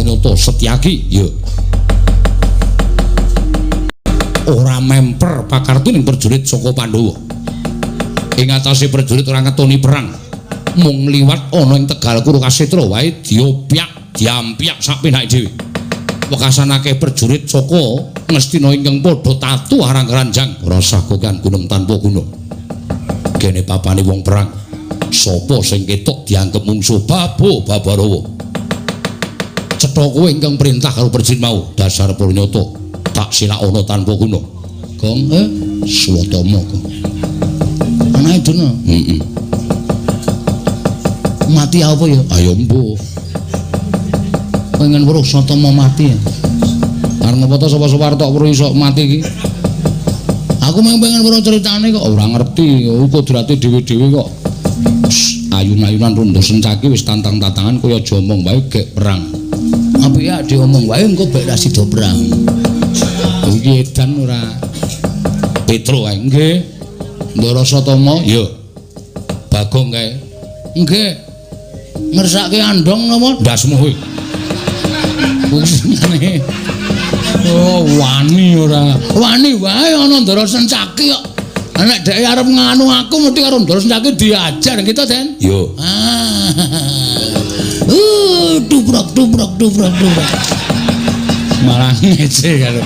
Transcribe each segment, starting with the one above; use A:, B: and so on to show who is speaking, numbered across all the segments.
A: Pranyata Setyaki ya ora memper pakartu ning prajurit saka Pandhawa. Ing atase prajurit ora ngetoni perang, mung liwat ana ing Tegal Kurukasetra wae diopyak diampyak sak penake dhewe. Wekasan akeh prajurit saka Ngastina ingkang padha tatu arang keranjang ora sah kokan gunung tanpa gunung. Kene papane wong perang, sapa sing ketok dianggep mungsuh Babarawa. Cetha kowe ingkang perintah karo prajurit mau, dasar Pranyata tak silak ana tanpa gunung. Gong Swatama kok. Anake dene. Mati apa ya? Ayo mbuh. Pengen weruh Swatama mati ya. Arep napa to sapa-sapa tok weruh iso mati iki. Aku pengen weruh critane kok ora ngerti, kudrate dhewe-dhewe kok. Ayun-ayunan rondo sencaki wis tantang-tantangan kaya aja omong wae gek perang. Apik ya diomong wae engko bek ra sida perang. Iki edan ora Petro kae nggih. Ndara Satama ya. Bagong kae. Nggih. Ngersake andong napa ndasmu kowe? Bungsane. Oh, wani ora. Wani wae ana Ndara Sencaki kok. Nek dhek arep nganu aku mesti karo Ndara Sencaki diajar kita, Den. Yo. Dubrok. Malah ngece karo.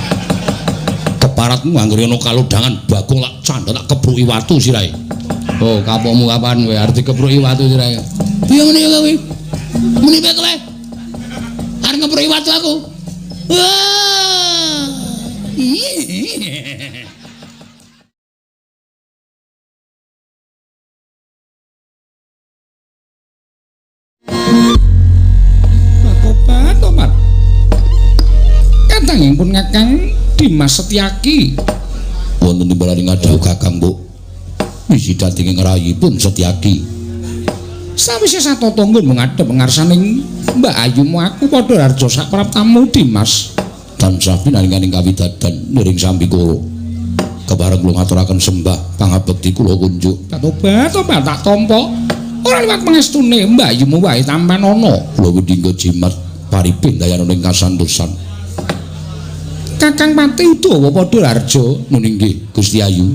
A: Keparatmu anggere ana kalodhangan Bagong lak candha tak kebruki watu sirahe. Oh, kapokmu kapan kowe arep dikebruki watu sirahe? Piye ngene ya kowe? Muni piye kowe? Arep ngebruki watu aku. Wah. Tobat. Katanging pun Kakang Dimas Setyaki. Wonten timbalan ngadhau Kakang, Bu. Wisi dadi ngrayipun Setyaki. Sawise satata nggon mengadhep ngarsaning Mbak Ayumu aku padha harja sak praptamu Dimas. Tansah pinaringaning kawidadan niring Sambikala. Kepareng kula ngaturaken sembah pangabekti kula kunjuk. Tobat tak tampa. Ora liwat pangestune Mbak Ayumu wae tampan ana. Kula wedingga jimat paripin dayana ing kasantosan. Kakang Pati Udawa padha harja muni nggih Gusti Ayu.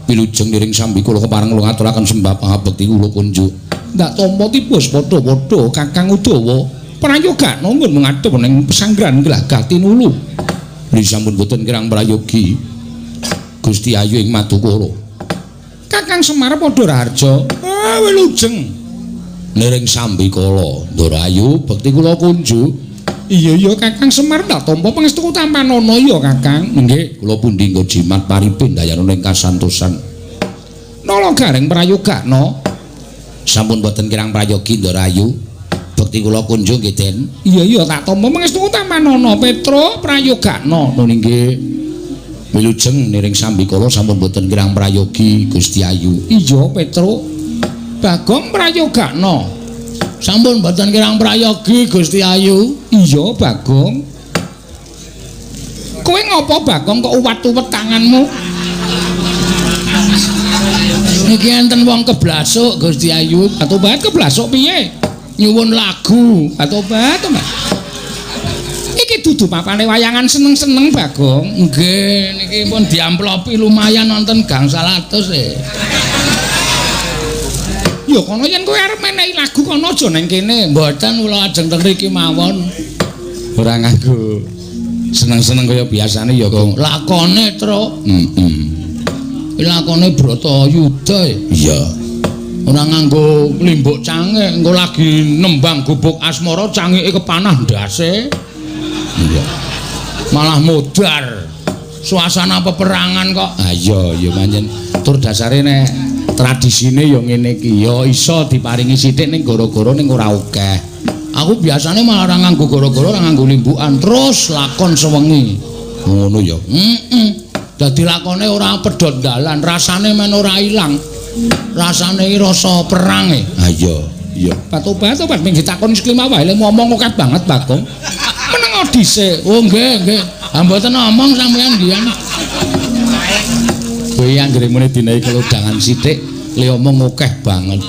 A: Wilujeng niring Sambikala kepareng kula ngaturaken sembah pangabekti kula kunjuk. Ndak tampa tipus padha-padha Kakang Udawa prayoga nunggun mengadhep ning pesanggrahan Glagah Tinulu. Nggih sampun boten kirang prayogi Gusti Ayu ing Madukara. Kakang Semar padha harja wilujeng niring Sambikala. Ndara Ayu bekti kula kunjuk. Iya Kakang Semar ndak tampa pangestu tampan ana ya Kakang. Nggih kula pundi nggo jimat paripin dayana ing kasantosan. Nala gareng prayogakna. Sampun boten kirang prayogi Ndara Ayu. Bekti kula kunjuk nggih Den. Iya tak tampa pangestu tampan ana Petro prayogakna. Nggih. Wilujeng niring Sambikala sampun boten kirang prayogi Gusti Ayu. Iya Petro. Bagong prayogakna. Sampun boten kirang prayogi Gusti Ayu. Iya Bagong. Kowe ngopo Bagong kok uwat-uwet tanganmu? Niki enten wong keblasuk Gusti Ayu. Atobat keblasuk piye? Nyuwun lagu. Atobat. Iki dudu papane wayangan seneng-seneng Bagong. Nggih, niki pun diamplopi lumayan wonten gangsal atus e. Ya kono yen kowe arep menehi lagu kono aja ning kene. Mboten kula ajeng teng mriki mawon. Ora nganggo seneng-seneng kaya biasane ya kok lakone, Truk. Lakone Bratayuda. Iya. Ora nganggo limbuk cangik, engko lagi nembang gubuk asmara cangike kepanah ndase. Iya. Malah modar. Suasana peperangan kok. Ah iya pancen tur dasare nek tradisine ya ngene iki ya iso diparingi sithik ning gara-gara ning ora akeh. Aku biasane malah ora nganggo gara-gara, ora nganggo limbukan terus lakon sewengi. Ngono ya. Dadi lakone ora pedhot dalan, rasane men ora ilang. Rasane iki rasa perange. Ha iya. Patobat ping ditakoni seklima wae le ngomong akeh banget Bagong. Meneng dhisik. Oh nggih. Ha mboten omong sampean nggih. Kowe anggere muni dinae kelodhangan sithik le omong akeh banget.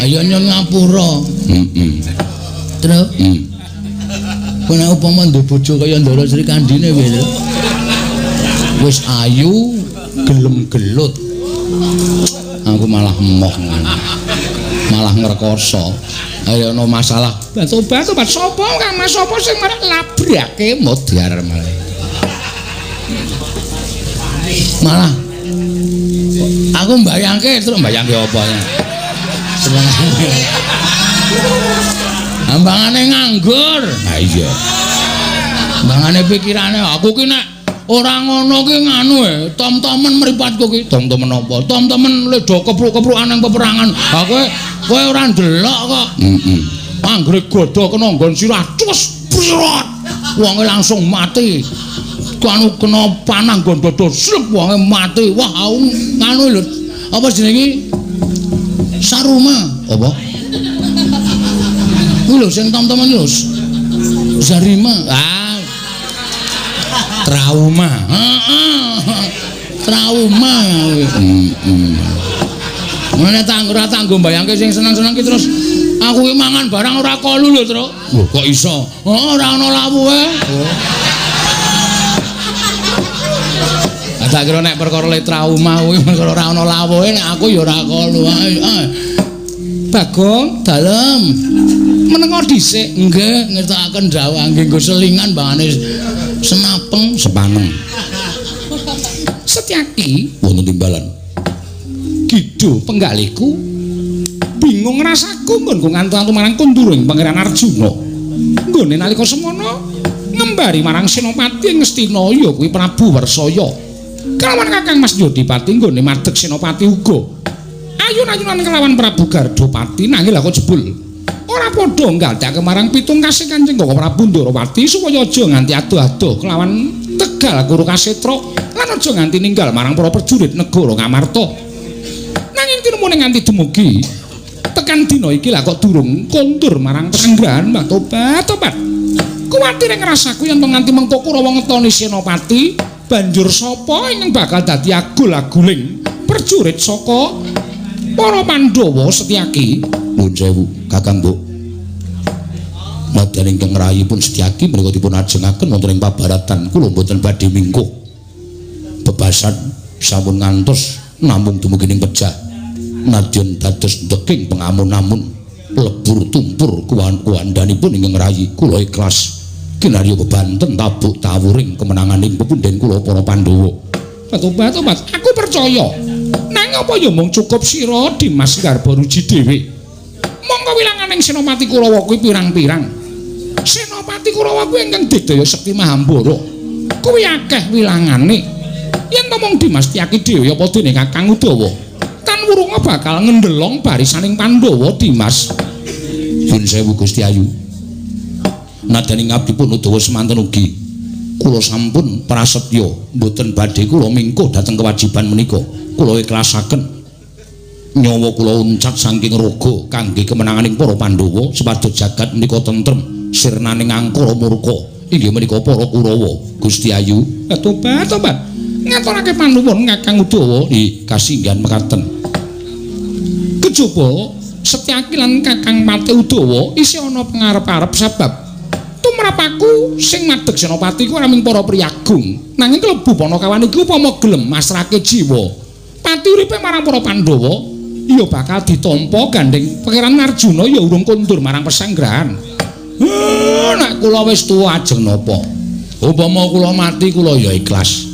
A: Ayo nyon ngapura. Terus Kowe nek upama ndek bojo kaya Ndara Sri Kandine kowe lho. Wis ayu, gelem gelut. Aku malah emoh. Malah ngrekoso. Ayo ana masalah. Tobat sapa Kang Mas sapa sing marek labrake modar malah. Malah aku mbayangke terus mbayangke apa ya? Ambangane nganggur. Ha iya. Ambangane pikirane aku ki nek ora ngono ki nganu tom-tomen mripatku ki. Tom-tomen apa? Tom-tomen le do kepruk-keprukan nang peperangan. Ha kowe ora ndelok kok. Heeh. Anggere godho kena nggon sirah cus brot. Wonge langsung mati. Kanu kena panah nggon dodo srep wonge mati. Wah nganu lho. Apa jenenge iki? Saruma. Apa? Kuwi lho sing tom-tomen lho. Zarima. Ah. Trauma. Heeh. Trauma. Mene tanggo mbayangke sing seneng-seneng ki terus aku ki mangan barang ora kolu lho, Tru. Lho kok iso? Ora ana lawuhe. Tak kira nek perkara le trauma kuwi perkara ora ana lawuhe nek aku ya ora kolu. Bagong dalem. Menengo dhisik nggih ngertokaken dawuh nggih nggo selingan mbangane senapeng sepaneng. Setyaki wonten timbalan. Kidul penggaliku bingung rasaku nggon ngantu-antu marang kunduring Pangeran Arjuna. Nggone nalika semana ngembari marang Senopati ing Ngastina ya kuwi Prabu Warsaya. Kelawan Kakang Mas Yodipati nggone madheg Senopati uga. Ayun-ayunan kelawan Prabu Gardopati nanging lha kok jebul ora padha nggadake marang pitungkasih Kanjeng Koko Prabu Ndarawati supaya aja nganti adoh-adoh kelawan Tegal Guru Kasetra lan aja nganti ninggal marang para prajurit negara Ngamarta. Nanging tinemu nganti dumugi tekan dina iki lah kok durung kondur marang pesanggrahan Mbah Tobat. Kuwatir ngrasaku yen to nganti mengko Kurawa ngetoni Senopati banjur sapa ingkang bakal dadi agul-aguling prajurit saka para Pandhawa Setyaki. Nuwun sewu Kakang Mbok. Madyan ingkang rayipun Setyaki menika dipun ajengaken wonten ing pabaratan kula mboten badhe mingkuh. Bebasan sampun ngantos namung dumugi ning pejah. Nadyan dados ndeking pengamun-amun lebur tumpur kuwan-kuwandanipun ingkang rayi kula ikhlas kinarya bebanten tabuk tawuring kemenanganing pepunden kula para Pandhawa. Tobat aku percaya nang apa ya mung cukup sira Dimas Garbaruji dhewe. Monggo wilanganing Senopati Kurawa kuwi pirang-pirang. Senopati Kurawa kuwi ingkang didaya Sekti Mahambara. Kuwi akeh wilangane. Yen to mung Dimas Tyaki dhewe apa dene Kakang Udawa tan wurunga bakal ngendelong barisaning Pandhawa Dimas. Pun sewu Gusti Ayu. Nadyaning abdi pun Udawa semanten ugi kula sampun prasetya mboten badhe kula mingkuh dhateng kewajiban menika. Kula ikhlasaken nyawa kula uncat saking raga kangge kemenanganing para Pandhawa supados jagat menika tentrem sirnaning angkara murka inggih menika para Kurawa. Gusti Ayu tobat ngaturake panuwun Kakang Udawa kasinggihan mekaten. Kejaba Setyaki lan Kakang Pati Udawa isih ana pangarep-arep sebab tumrapaku sing madheg Senopati ku namung para priyagung nanging klebu Panakawan iki upama gelem masrahke jiwa pati uripe marang para Pandhawa ya bakal ditampa gandeng Pangeran Arjuna ya urung kondur marang pesanggrahan. Nek kula wis tuwa ajeng napa upama kula mati kula ya ikhlas.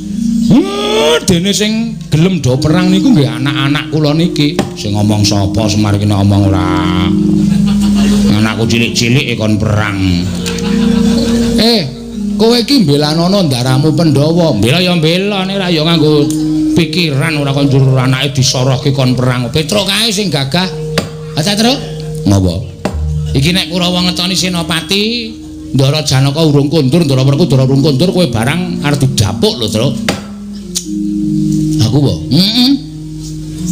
A: Dene sing gelem do perang niku nggih anak-anak kula niki. Sing ngomong sapa Semar iki ngomong ora. Anakku cilik-cilik kon perang. Kowe iki mbelanana ndaramu Pandhawa. Mbela ya mbela nek ora ya nganggo pikiran ora kon njur anake disorohke kon perang. Petruk kae sing gagah. Aja, Truk. Napa? Iki nek Kurawa ngetoni Senopati, Ndara Janaka urung kondur, Ndara Werkudara urung kondur, kowe barang arep didapuk lho, Truk. Aku po?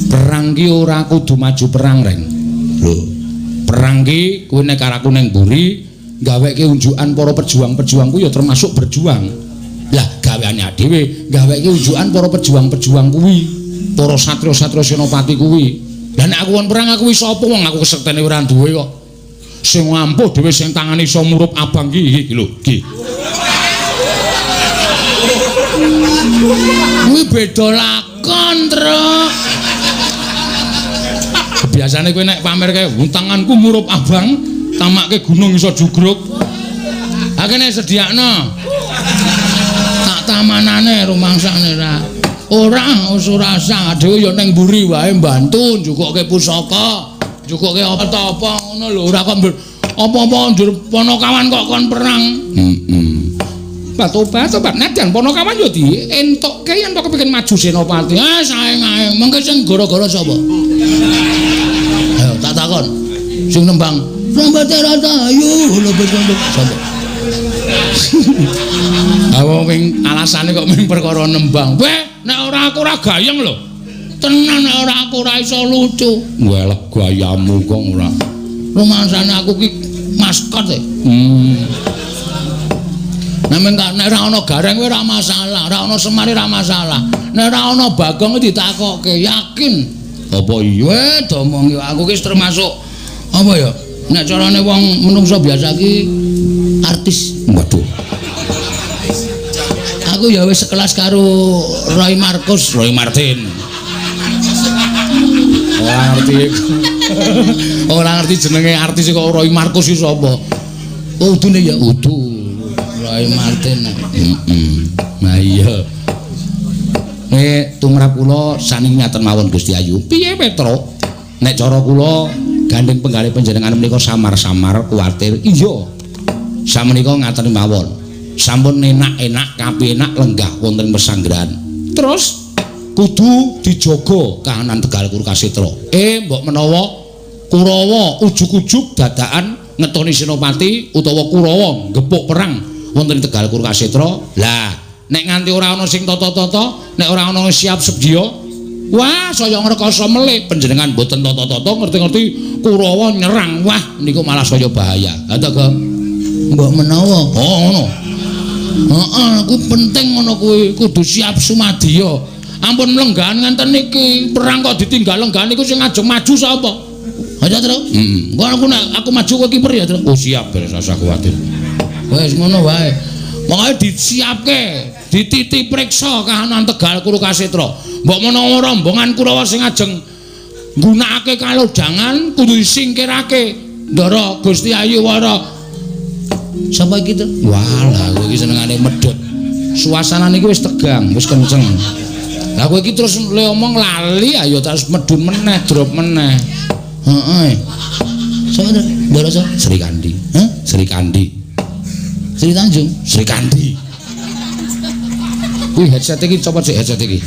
A: Perang ki ora kudu maju perang, Reng. Lho, perang ki kowe nek karo aku ning mburi gaweke unjukan para pejuang-pejuang ku ya termasuk berjuang. Lah gaweane dhewe gaweke unjukan para pejuang-pejuang kuwi, para satria-satria Senopati kuwi. Lah nek aku won perang aku wis sapa wong aku kesektene ora duwe kok. sing ampuh dhewe sing tangane iso murup abang iki lho iki kuwi beda lakon Truk biasane kowe nek pamer kae tanganku murup abang tamakke gunung iso jugruk akene sediakno tak tamanane rumangsane ra ora usah dhewe ya ning mburi wae mbantu njukuke pusaka njukuke apa-apa ngono lho ora kok apa-apa njur Ponokawan kok kon perang tobat nadyan Ponokawan ya dientukke yen to kepengin maju Senopati saeng ae mengke sing gara-gara sapa ayo tak takon sing nembang Sambate Ratayu lebet sapa Awo ming alasane kok ming perkara nembang. Weh, nek ora aku ora gayeng lho. Tenan nek ora aku ora iso lucu. Walah gayamu kok ora. Rumangsane aku ki maskot e. Nek ora ana Gareng kowe ora masalah, ora ana Semar ora masalah. Nek ora ana Bagong ditakokke, yakin. Apa iya domong aku ki termasuk apa ya? Nek carane wong menungso biasa ki artis. Waduh. Aku ya wis sekelas karo Roy Martin. Ora ngerti jenenge artis kok Roy Markus iki sapa? Udune ya udu Roy Martin. Nah iya. Tumrap kula saning ngaten mawon Gusti Ayu. Piye Petro? Nek cara kula gandeng penggalih panjenengan menika samar-samar kuwatir. Iya. Samenika ngaten mawon. Sampun enak-enak kapenak lenggah wonten pesanggrahan. Terus kudu dijaga kahanan Tegal Kurukasitra. Mbok menawa Kurawa ujug-ujug dadakan ngetoni Senopati utawa Kurawa gepuk perang wonten Tegal Kurukasitra. Lah, nek nganti ora ana sing tata-tata, nek ora ana siap sedia, wah saya ngrekoso melih panjenengan mboten tata-tata ngerti-ngerti Kurawa nyerang. Wah, niku malah saya bahaya. Ha ta, Gong? Mbok menawa. Oh, ngono. Aku penting ngono kuwi kudu siap sumadya. Ampun mlenggahan ngenten niki, perang kok ditinggal lenggahan niku sing ngajeng maju sapa? Aja terus. Aku maju kowe kiper ya, terus. Oh siap, beres ora kuwatir. Wis ngono wae. Pokoke disiapke, dititi priksa kahanan Tegal Kurukasitra. Mbok menawa rombongan Kurawa sing ngajeng nggunakake kalodhangan kudu disingkirake. Ndara Gusti Ayu Wara. Sapa iki to? Walah, kowe iki senengane medhot. Suasanane iki wis tegang, wis kenceng. Lah kowe iki terus le omong lali ayo terus medun meneh, drop meneh. Heeh. Sapa to? Ndara Sri Kandi. Hah? Sri Kandi. Sri Tanjung, Sri Kandi. Kuwi headset iki coba sik headset iki.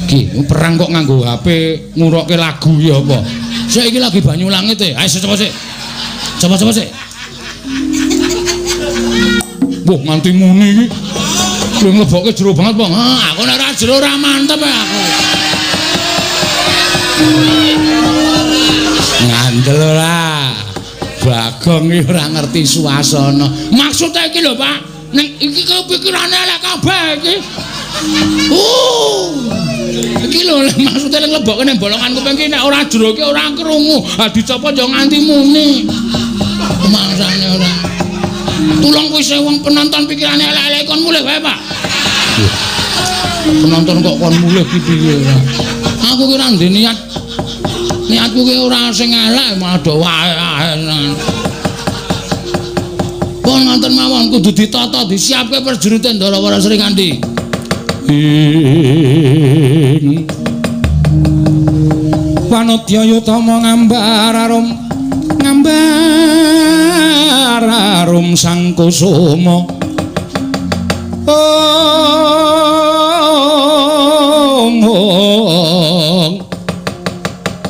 A: Ki, perang kok nganggo HP ngurokke lagu ya apa? Saiki lagi Banyulangit e. Ayo coba sik. Coba sik. Wah, nganti muni iki. Kuwi mlebokke jero banget, Bang. Aku nek ora jero ora mantep aku. Ngandel ora. Bagong iki ora ngerti suasana. Maksude iki lho, Pak. Ning iki kepikirane elek kabeh iki. Iki lho maksude ning lebokke ning bolongan kuping iki nek ora jero iki ora krungu. Ha dicopot yo nganti muni. Mangsane ora. Tulung kuwi wong penonton pikirane elek-elek kon mulih wae, Pak. Penonton kok kon mulih ki piye ora. Aku ki ora ndek niat. Niatku ki ora sing elek, malah do wae. Pun ngoten mawon kudu ditata, disiapke perjurute Ndarawara Sri Kandi. Wanodya yutama ngambar arum sang kusuma.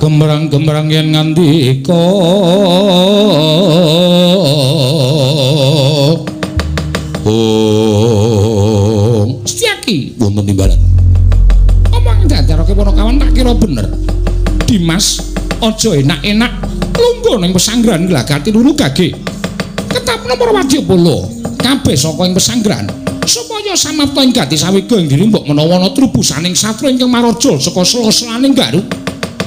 A: Gembrang-gembrang yen ngandika Setyaki wonten timbalan. Omong dadarake Ponokawan tak kira bener. Dimas aja enak-enak lungguh ning pesanggrahan glagati luru gage. Ketapna para wadyabala kabeh saka ing pesanggrahan supaya samapta ing gati sawega ing diri mbok menawa ana trubusaning satra ingkang marajul saka sela-selaning Garuk.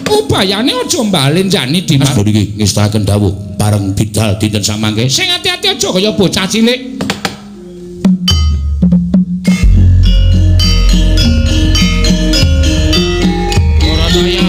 A: Ubayane aja mbalen jani Dimas. Iki ngestakaken dawuh. pareng bidal dinten samangke. Sing ati-ati aja kaya bocah cilik. Ora saya.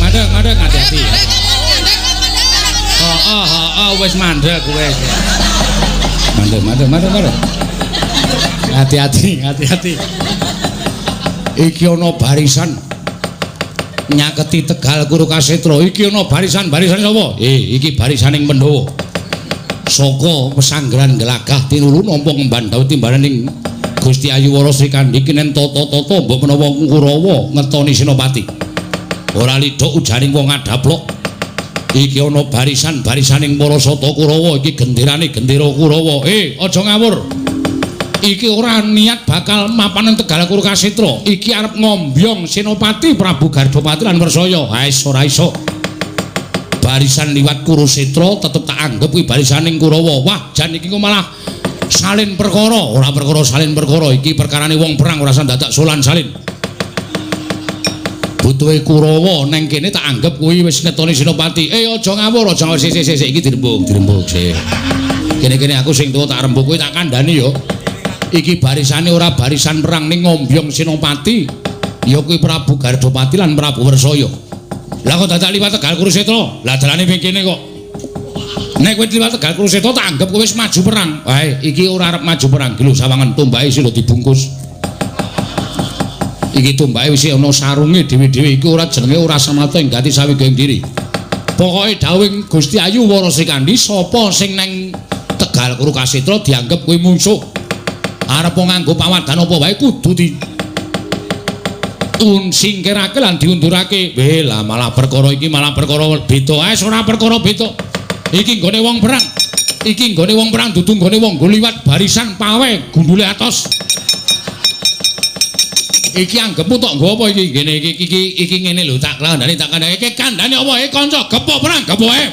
A: Mandeg hati-hati. Wis mandeg wis. Mandeg. Hati-hati. Iki ana barisan nyaketi Tegal Kuru Kasetra. Iki ana barisan sapa? Iki barisaning Pandhawa. Saka pesanggrahan Gelagah tinuru nampa ngembandhaut timbaraning Gusti Ayuwara Srikandhi kinen tata-tata mbok menawa Kurawa ngetoni Senopati. Ora lidhok ujaning wong adaplok. Iki ana barisaning para sata Kurawa, iki genderane gendera Kurawa. Aja ngawur. Iki ora niat bakal mapan Tegal Kuru Kasetra. Iki arep ngombyong Senopati Prabu Gardhapati lan Wersaya. Ora iso. Barisan liwat Kurusetra tetep tak anggap kuwi barisaning Kurawa. Wah, jan iki kok malah salin perkara. Ora perkara salin perkara, iki perkarane wong perang ora usah dadak solan salin. Butuhe Kurawa neng kene tak anggap kuwi wis ngetoni Senopati. Aja ngawur, sik iki dirembug sik. Kene-kene aku sing tuwa tak rembug kuwi tak kandhani ya. Iki barisane ora barisan perang ning ngombyong Senopati. Ya kuwi Prabu Gardhapati lan Prabu Wersaya. Lah kok dadak liwat Tegal Kurusetra? Lah dalane ping kene kok. Nek kowe liwat Tegal Kurusetra tak anggap kowe wis maju perang. Wae, iki ora arep maju perang. Iki lho sawangan tumbake sing dibungkus. Iki tumbake wis ana sarunge dhewe-dhewe iku ora jenenge ora samata ganti sawijining diri. Pokoke dawuh Gusti Ayuwara Srikandhi sapa sing nang Tegal Kuru Kasetra dianggep kuwi musuh. Arep nganggo pawadan apa wae kudu di singkirake lan diundurake. Lah malah perkara iki malah perkara beda. Ora perkara beda. Iki nggone wong perang. Iki nggone wong perang dudu nggone wong nggo liwat barisan pawe gundule atos. Iki anggepmu tok nggo apa iki? Ngene iki ngene lho tak kandhani iki kandhane apa kanca gepok perang gepoke.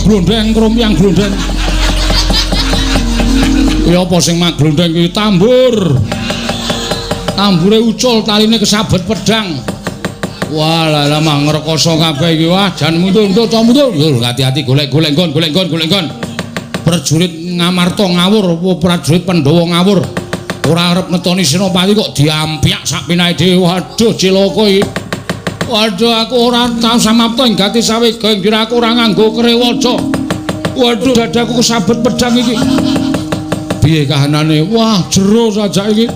A: Glondeng krompiang glondeng. Kuwi apa sing mak glondeng kuwi tambur. Tambure ucul taline kesabet pedang. Wah lah mah ngrekoso kabeh iki wah jan mundur hati-hati golek nggon. Prajurit Ngamarta ngawur apa prajurit Pandhawa ngawur. Ora arep ngetoni Senopati kok diampyak sak pinahe dhewe. Waduh cilaka iki. Waduh aku ora tau samapta ing gati sawega ngira aku ora nganggo krewaca. Waduh dadaku kesabet pedang iki. Piye kahanane? Wah jero saja iki.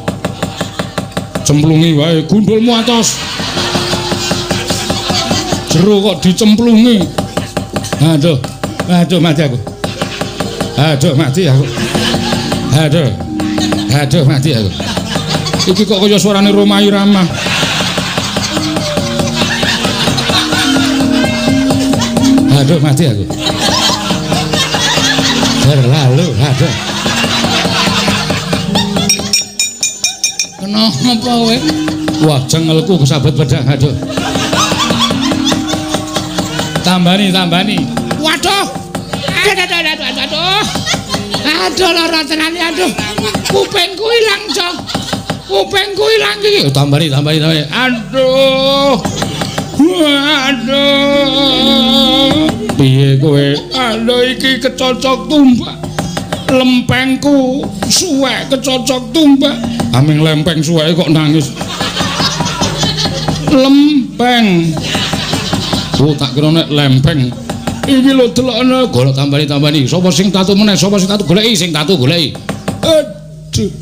A: Cemplungi wae gundulmu atos. Jero kok dicemplungi. Aduh mati aku. Mati aku. Iki kok kaya suarane Roma Irama. Mati aku. Berlalu, Kenapa kowe? Wah, cengelku kesabet pedang, Tambani. Waduh. Aduh lara tenane aduh. Kupingku ilang, Cok. Kupingku ilang iki. Tambani. Aduh. Piye kowe? Aduh iki kecocok tumbak. Lempengku suwek kecocok tumbak. Aming lempeng suweke kok nangis. Lempeng. Oh tak kira nek lempeng. Iki lho delokne golek tambani. Sapa sing tatu meneh? Sapa sing tatu goleki? Aduh.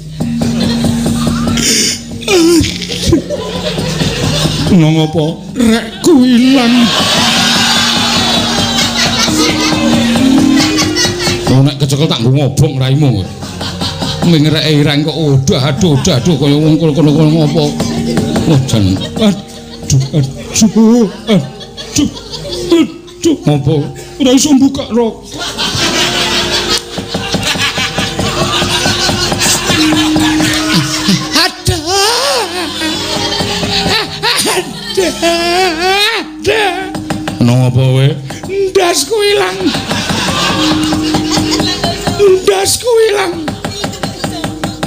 A: Ngopo? Rekku ilang. Nek kecekel tak ngobong raimu. Mingreke ireng kok aduh kaya wong kono ngopo. Wah jan. Aduh. Ngopo? Ora iso buka rok. Ngopo kowe? Ndasku ilang.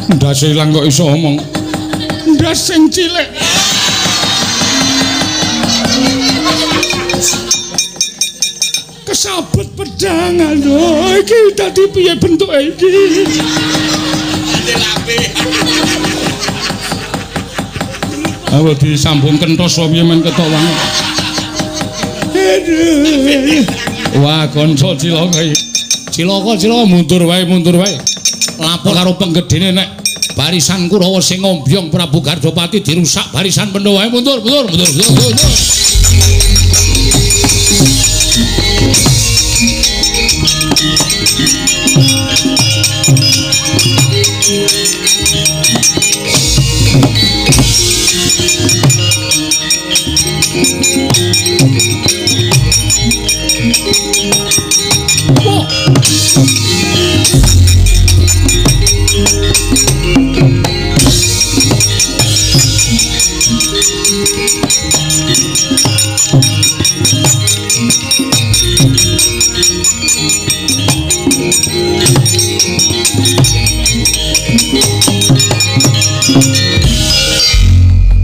A: Ndas ilang kok iso omong. Ndas sing cilik. Kesabet pedang lho. Iki dadi piye bentuke iki? Dadi lambe. Apa disambung kenthos piye men ketok wae. Wah, kanca cilaka iki. Cilaka mundur wae. Lapor karo penggedene nek barisan Kurawa sing ngombyong Prabu Gardopati dirusak barisan Pandhawa wae mundur.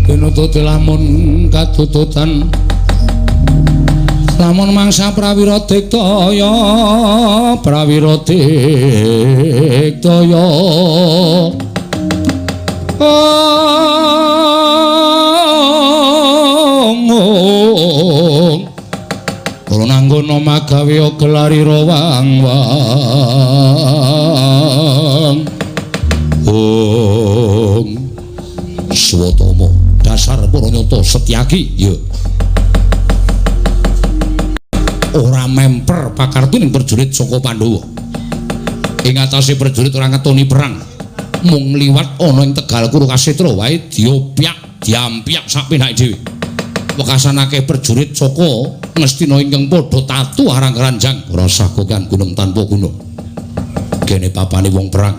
A: Pinututi lamun katututan lamun mangsa prawira diktaya kula nanggono magawe gelari rawang-wang Swatama dasar Paranyata Setyaki ya ora memper pakartuning prajurit saka Pandhawa ing atase prajurit ora ngetoni perang mung liwat ana ing Tegal Kurukasetra wae diampyak sak penake dhewe wekasanake prajurit saka Ngastina ingkang padha tatu arang ranjang rasa kokan gunung tanpa guna kene papane wong perang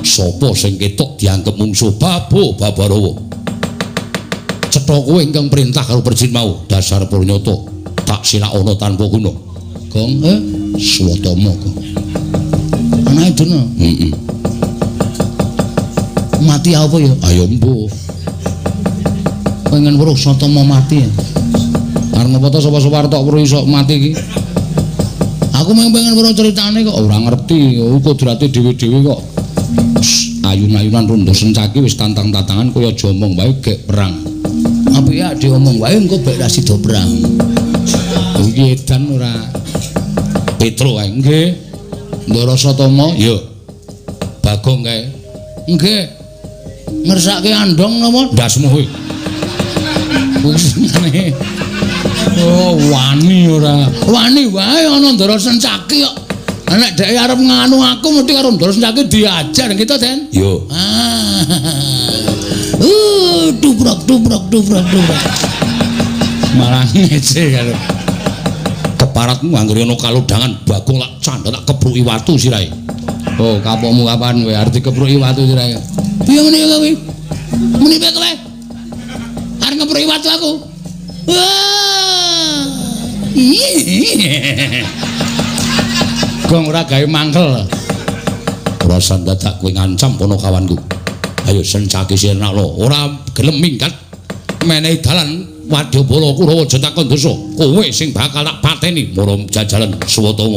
A: sapa sing ketok dianggep mungsuh Babarawa cetha kowe ingkang perintah karo Perjin mau dasar Paranyata tak silak ana tanpa guna Gong Swatama Gong anae dene mati apa ya ayo mbuh pengen weruh Swatama mati ya arep apa to sapa-sapa arep tok weruh iso mati iki aku pengen weruh critane kok ora ngerti kudrate dhewe-dhewe kok ayun-ayunan rondo sencaki wis tantang-tantangan kaya aja omong wae gek perang apike ade omong wae engko bek ra sida perang iki edan ora Petro wae nggih Ndara Satama ya Bagong kae nggih ngersake andong napa ndasmu kowe Kusane oh wani ora wani wae ana Ndara Sencaki kok nek dhek arep nganu aku mesti karo Ndara Sencaki diajar kita Den yo dubrok malah ngece karo keparatmu anggere ana kalodhangan Bagong lak candha tak kepruki watu sirahe oh kapokmu kapan kowe arep dikepruki watu sirahe piye ngene kowe muni piye kowe arep ngepruki watu aku Gong ora gawe mangkel rasa dadak kowe ngancam Panakawanku ayo Sencaki Sirnala ora gelem minggat menehi dalan Wadyabala Kurawa Jantakon dosa kowe sing bakal tak pateni marang jajalan Swatama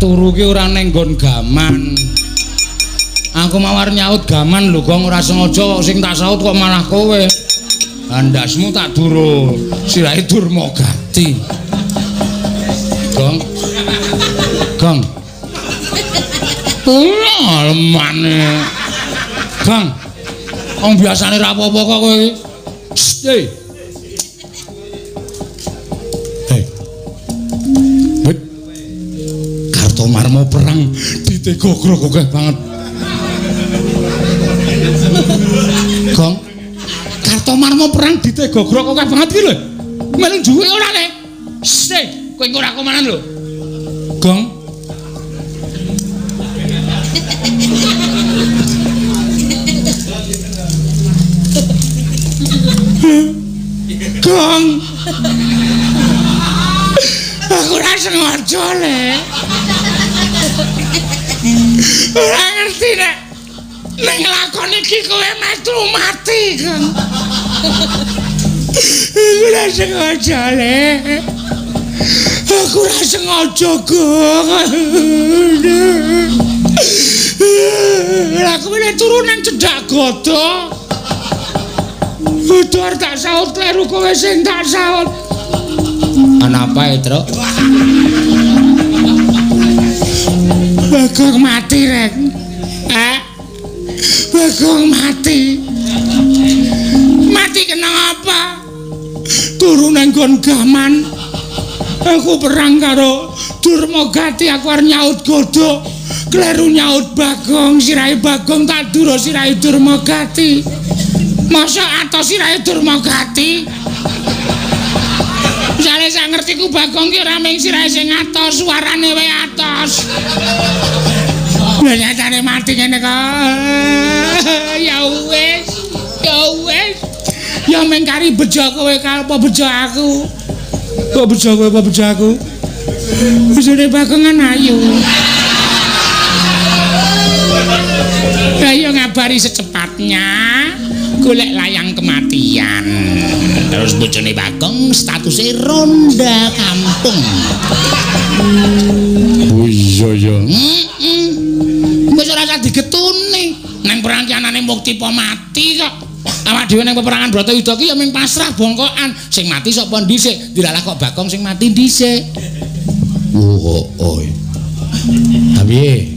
A: Turu ki ora ning nggon gaman. Aku mawar nyaut gaman lho, Gong, ora sengaja sing tak saut kok malah kowe. Andasmu tak duru, sirahe Durmagati. Gong. Gong. Lemane. Gong. Wong biasane ra apa-apa kok kowe iki. Hei. Marmo perang ditegogrok akeh banget. Gong. Kartomarmo perang ditegogrok akeh banget iki lho. Melu duwe ora le? Sik, kowe ora komanan lho. Gong. Gong. Aku ora sengaja le. Ora ngerti nek nek nglakon iki kowe metu mati kan. Ora sengaja le. Aku ora sengaja Gong. Aku meneh turu nang cedhak godho. Udur tak saut kleru kowe sing tak saut. Ana apa, Truk? Bagong mati rek. Bagong mati. Mati kena apa? Turu nang nggon gaman. Aku perang karo Durmagati, aku arep nyaut godhok. Kleru nyaut Bagong, sirahe Bagong tak duro sirahe Durmagati. Masa atos sirahe Durmagati? Misale sak ngertiku Bagong ki ora mung sirahe sing atos, suarane wae atos. Lah nyatane mati ngene kok. Ya wis. Ya wis. Ya mung kari bejo kowe apa bejo aku. Kok bejo kowe apa bejo aku? Bojone Bagong kan ayu. Ayo ngabari secepatnya. Golek layang kematian. Terus bojone Bagong statusnya ronda kampung. Oh iya ya. Wis ora usah digetuni. Nang perang ki anane Muktipa mati kok. Awak dhewe nang peperangan Bratayuda ki ya mung pasrah bongkokan. Sing mati sapa dhisik? Dilalah kok Bagong sing mati dhisik. Oh. Ha piye?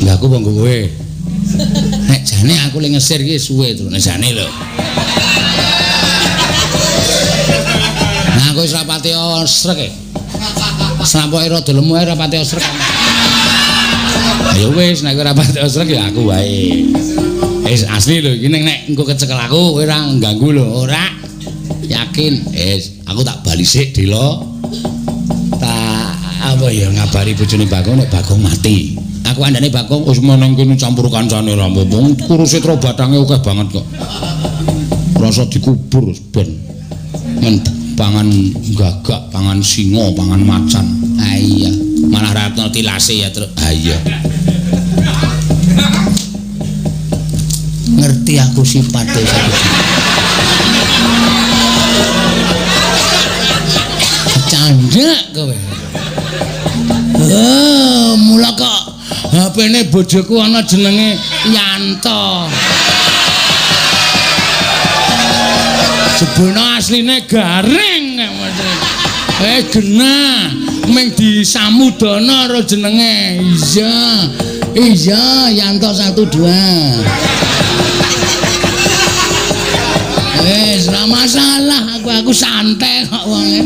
A: Lah aku banggo kowe. Nek jane aku le ngesir ki suwe to, nek jane lho. Nah, aku wis rapati srek e. Sampoke rada lemu ae rapati osrek. Ayo wis nek ora rapati osrek ya aku wae. Wis asli lho iki nek engko kecekel aku kowe ora ngganggu lho, ora. Yakin. Aku tak bali sik Dela. Tak apa ya ngabari bojone Bagong nek Bagong mati. Aku andane Bagong wis meneng kene campur kancane ra mumpung kuruse tro batange akeh banget kok. Rasa dikubur ben. Pangan gagak, pangan singa, pangan macan. Ah iya, malah ratno tilase ya terus. Ah iya. Ngerti aku sipate candak kowe. Mula kok HP-ne bojoku ana jenenge Yanto. Sebono asline garing. Genah ming disamudana karo jenenge. Iya Yanto 12. Wis ora masalah, aku santai kok wonge.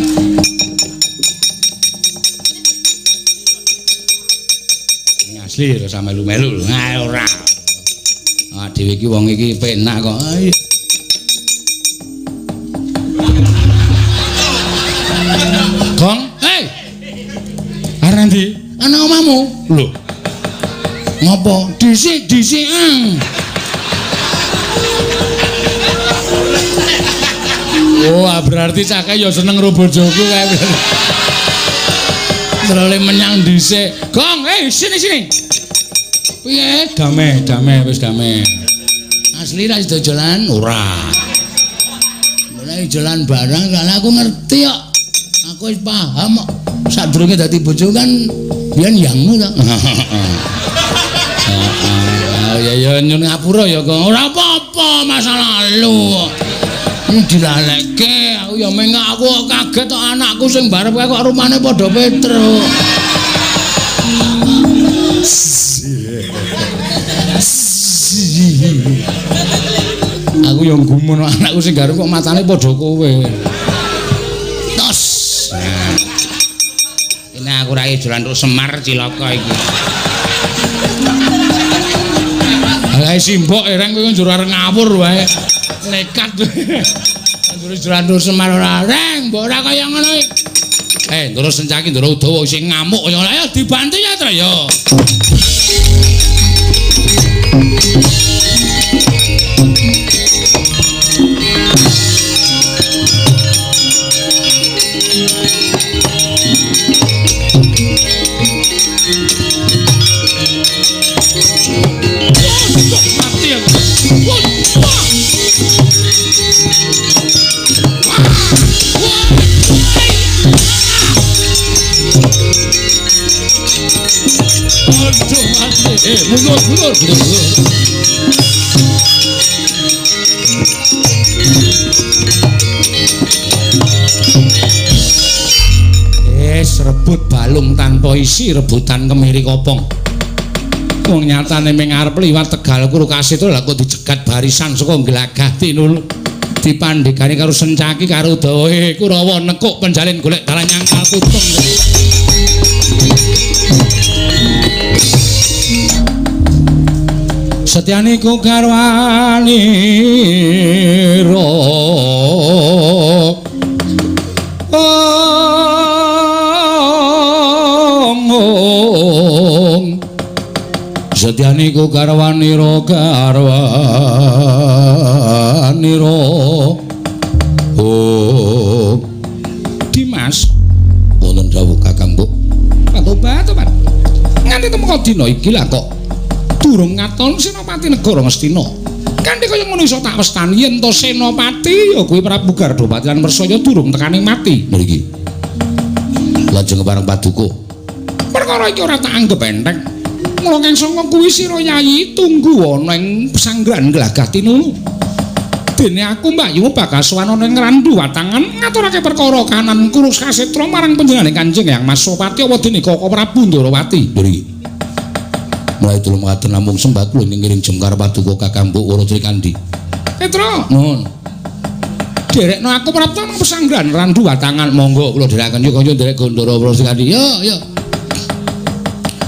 A: Asli ora sama melu-melu. Nah ora. Ah dhewe iki wong iki penak kok. Gong, arep ndi? Ana omahmu. Lho. Ngopo? Dhisik. Oh, berarti cake ya seneng karo bojoku kae. Terus menyang dhisik. Gong, sini. Piye? Dame, wis dame. Asli ra sida jalan ora. Mulai jalan bareng kan aku ngerti kok. Aku wis paham kok. Sadurunge dadi bojo kan biyen yangmu to. Ya nyun ngapura ya kok. Ora apa-apa masa lalu. Dilalekke aku ya mengak aku kaget kok anakku sing barep kok rumane padha Petro. Aku yang gumun anakku sing garep kok matane padha kowe. Tos. Ini aku ra dolan tok Semar Cilaka iki. Lah simbok ereng kowe njur arep ngawur wae. Nekat. Njur dur Semar ora reng, mbok ora kaya ngono iki. Ndoro Sencaki, Ndoro Udawa sing ngamuk kaya ayo dibantu ya, Tra ya. Mundur. Rebut balung tanpa isi, rebutan kemiri kopong. Wong nyatane ming arep liwat Tegal Kurukasi to lha kok dicegat barisan saka Glagah Tinul. Dipandhegani karo Sencaki karo Udawa Kurawa nekuk penjalin golek dalan nyangkal kutung. Setyane ku garwani ro Setyane ku garwani ro oh Dimas wonten dawuh Kakang Mbok patobat nganti temeka dina iki lah kok durung ngaton Senopati negara Ngastina. Kanthi kaya ngono iso tak westani yen to Senopati ya kuwi Prabu Gardopati lan Mersaya durung tekaning mati. Mriki. Lajeng bareng Paduka. Perkara iki ora tak anggap enteng. Mula kang sanga kuwi sira Yayi tunggu ana ing pesanggrahan Glagah Tinulu. Dene aku mbakyumu bakal sowan ana ing Randu Watangan ngaturake perkara kanan Kurus Kasetra marang panjenengan Kanjeng Hyang Masopati apa dene Koko Prabu Ndarawati. Mriki. Mulai tulung mengatur namung sembah kula ngiring jemkar Paduka Kakang Mbok Woro Trikandi. Petro. Nuwun. Derekno aku prapta nang pesanggrahan randu watangan monggo kula dherekaken yo kaya derek Gondoro Prasikandi. Yo.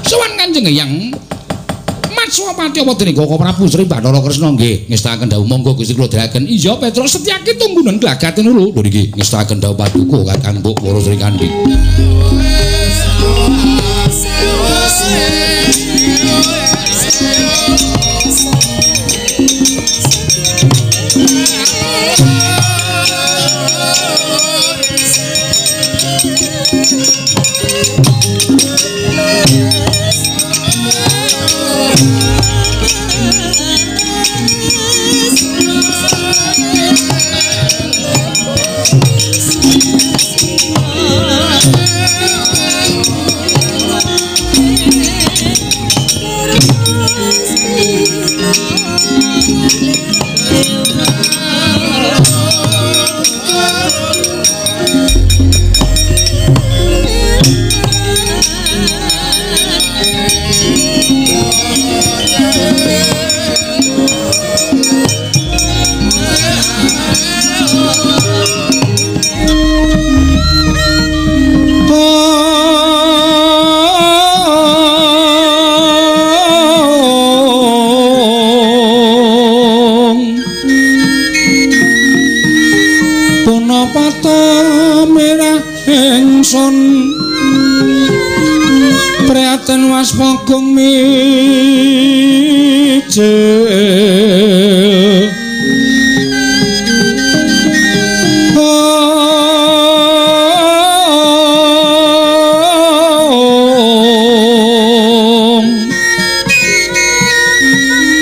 A: Sowan Kanjeng Hyang Matswapati apa dening Koko Prabu Sri Bathara Kresna nggih ngestakaken dawuh monggo Gusti kula dherekaken. Iya Petruk Setyaki tunggunen glagaten lho niki ngestakaken dawuh paduka Kakang Mbok Para Sri Kandi. Prihatin was pogong mije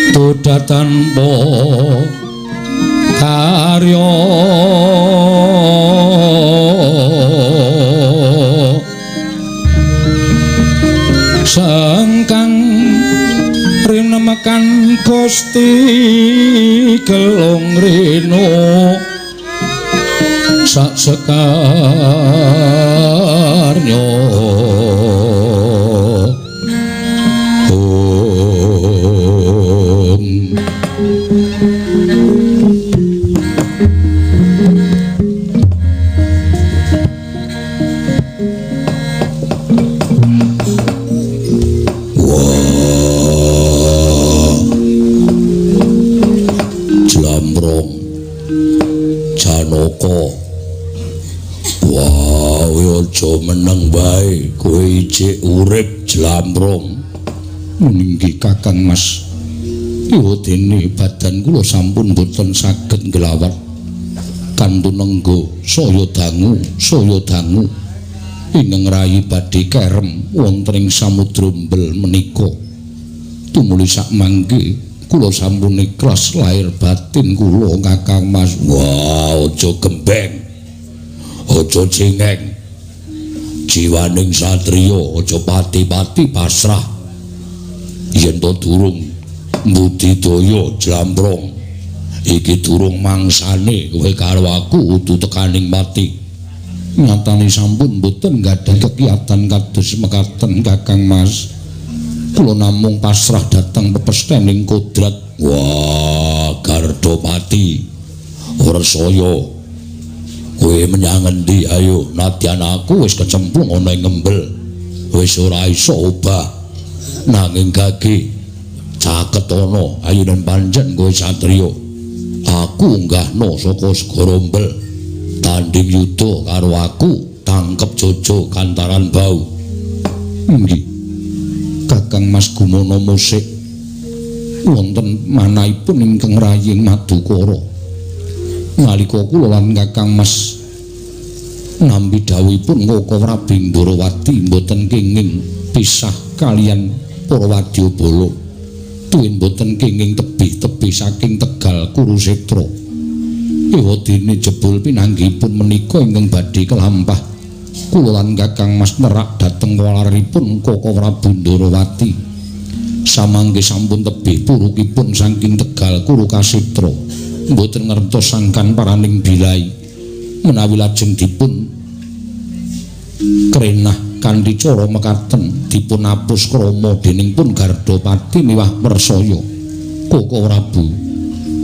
A: Tuda tanpa karya sangkang rinemekan Gusti gelung rino sak sekarnya meneng bae kowe ijik urip jlambrong ninggi Kakang Mas yo dene badan kula sampun boten saged nglawat kanthi nenggo saya dangu ingkang rayi badhe kerem wonten ing samudra mbel menika tumuli sak mangke kula sampun ikhlas lahir batin kula Kakang Mas. Wah aja gembeng aja cengeng jiwaning satriya aja pati-pati pasrah yen to durung mbudidaya jlambrong iki durung mangsane kowe karo aku utu tekaning mati nyatane sampun mboten gadhah kekiyatan kados mekaten Kakang Mas kula namung pasrah dhateng pepesthening kodrat. Wah Gardopati ora saya kowe menyang endi ayo nadyan aku wis kecemplung ana ing ngembel wis ora iso obah nanging gage caket ana ayunan pancen kowe satriya aku unggahno saka segara mbel tanding yuda karo aku tangkep jojo kantaran bau. Nggih Kakang Mas Gumono musik wonten manahipun ingkang raying Madukara nalika kula lan Kakang Mas nampi dawuhipun Koko Prabindrawati mboten kenging pisah kalian para wadyabala tuwin mboten kenging tebih-tebih saking Tegal Kurusetra ewadene jebul pinanggihipun menika ingkang badhe kelampah kula lan Kakang Mas nerak dhateng walaripun Koko Prabindrawati samangke sampun tebih purukipun saking Tegal Kurukasetra mboten ngertos sangkan paraning bilai menawi lajeng dipun krenah kanthi cara mekaten dipun apus krama dening pun Gardopati miwah Persaya Koko Prabu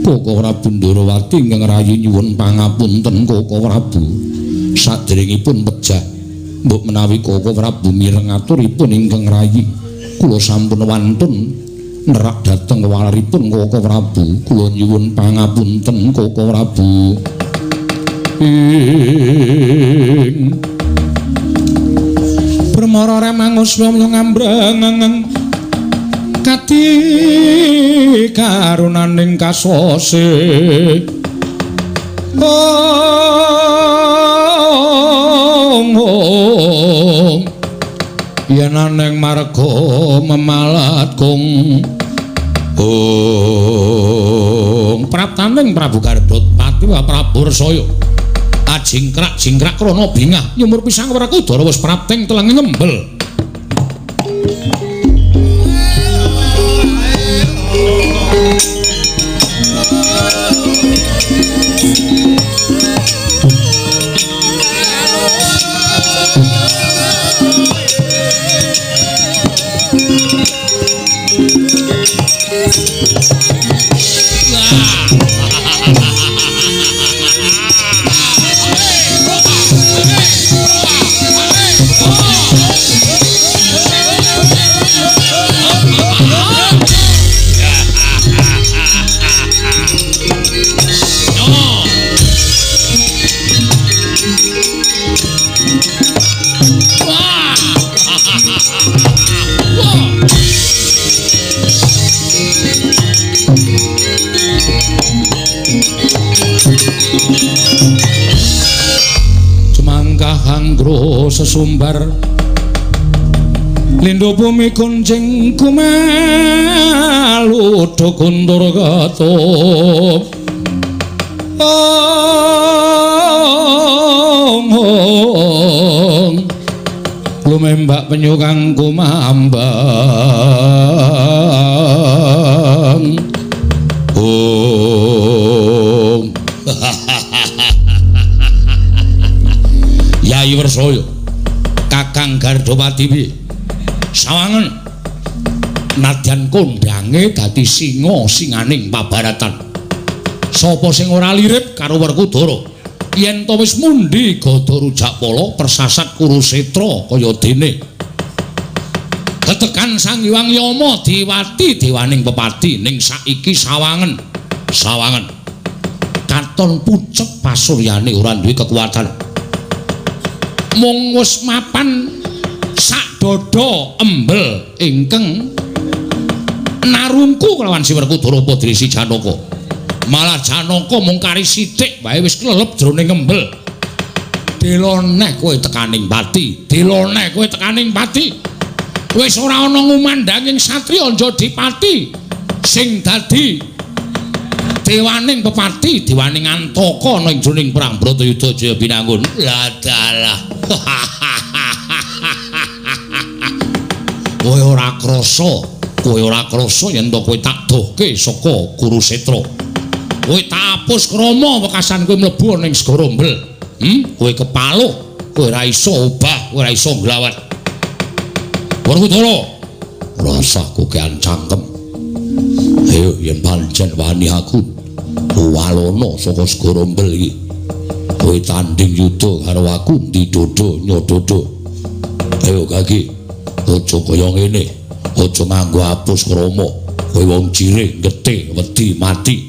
A: Koko Prabu Ndarawati ingkang rayi nyuwun pangapunten Koko Prabu. Saderengipun pejah mbok menawi Koko Prabu mireng aturipun ingkang rayi, kula sampun wantun nerak dhateng waleripun Koko Prabu. Kula nyuwun pangapunten Koko Prabu. Permara remangus ngambrang kati karunaning kasose yen aneng marga memalat kung praptaning Prabu Gardotpati wa Prabu Resaya jingkrak krana bingah nyumur pisang Werkudara wis prapting teleng ngembel. Anggro sesumbar lindo bumi kunjing kumalu dokundur gato lumembak penyukang kumambang Yayi Wersaya Kakang Gardopati piye sawangen nadyan kondange dadi singa singaning pabaratan sapa sing ora lirip karo Werkudara yen to wis mundi gada rujak pala persasat Kurusetra kaya dene ketekan Sang Hyang Yama Diwati dewaning pepati ning saiki sawangen katon pucet pasuryane ora duwe kekuatan mung wis mapan sak dada embel ingkang narungku kelawan si Werkudara Padri si Janaka malah Janaka mung kari sithik wae wis klelep jroning embel deloneh kowe tekaning pati wis ora ana ngumandhanging satriya Jodipati sing dadi dewaning pepati dewaning Antaka ana ing jroning perang Bratayuda Jaya Binangun ladalah kowe ora krasa yen to kowe tak dohke saka Kurusetra kowe tak hapus krama wekasan kowe mlebu ning segara Mbel kowe kepaluh kowe ora iso obah kowe ora iso nglawat Werkudara rasa kokean cangkem ayo yen pancen wani aku walono saka segara Mbel iki kowe tanding yuda karo aku ndidodo nyododo ayo kaki aja kaya ngene aja nganggo hapus krama kowe wong cilik getih wedi mati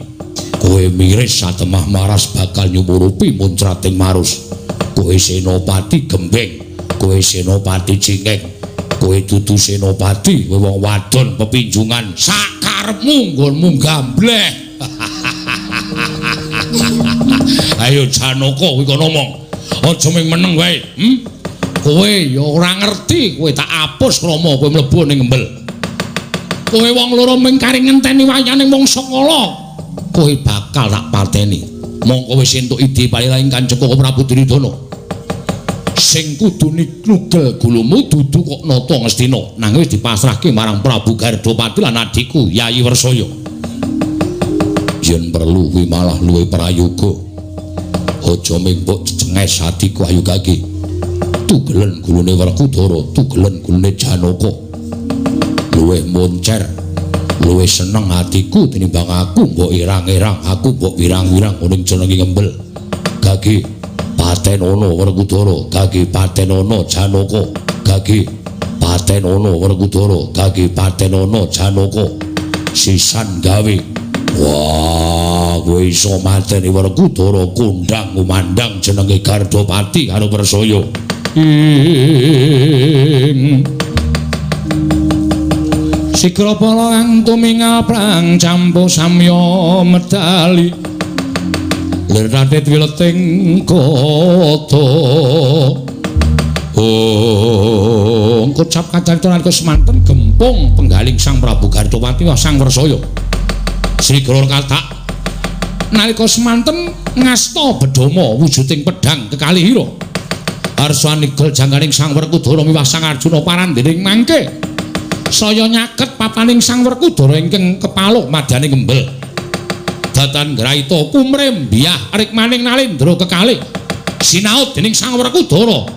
A: kowe miris satemah maras bakal nyumurupi muncrating marus kowe senopati gembeng kowe senopati cingeng kowe dudu senopati kowe wong wadon pepinjungan sakarepmu nggonmu gambleh ayo Janaka kowe kono ngomong aja ming meneng wae kowe ya ora ngerti kowe tak hapus krama kowe mlebu ning embel kowe wong loro ming kari ngenteni wayaning mangsa kala kowe bakal tak pateni mongko wis entuk ide palilaing Kanjeng Prabu Duryudana sing kudu nugel gulumu dudu kok nata Ngastina nanging wis dipasrahke marang Prabu Gardopati lan adikku Yayi Wersaya yen perlu kuwi malah luwih prayoga aja ming mbok cenges atiku ayu kaki tugelen gulune Werkudara tugelen gulune Janaka luwih moncer luwih seneng atiku tinimbang aku mbok irang-irang, aku mbok wirang-wirang ning jenenge ngembel. Gage Patenono Werkudara, gage Patenono Janaka, gage Patenono Werkudara, gage Patenono Janaka. Sisan gawe. Wah, kowe iso mateni Werkudara kondang kumandang jenenge Gardopati karo Persaya. Sikra para kang tumingal prang campo samya medali lir ratit wileting kota kocap kacaritonan semanten gempung penggaling Sang Prabu Gardopati Sang Persaya. Srigala kathak nalika semanten ngasta bedhama wujuding pedhang kekalihira arsa nigel jangganing Sang Werkudara miwah Sang Arjuna parandening mangke saya nyaket papaning Sang Werkudara ingkang kepaluk madyaning ngembel. Datan Graita kumrembiyah rikmaning nalendra kekalih sinaut dening Sang Werkudara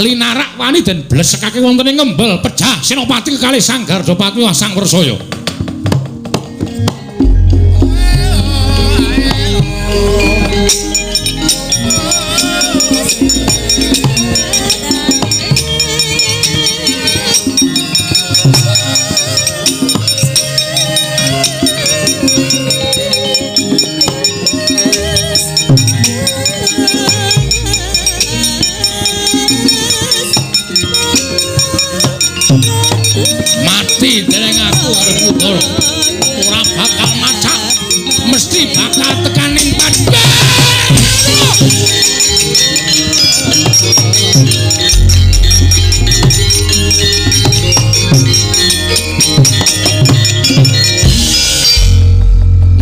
A: linarak wani den blesekake wonten ing ngembel pejah senopati kekalih Sang Gardopati Sang Persaya. Mati dereng aku Werkudara ora bakal macak mesti bakal tekaning padha.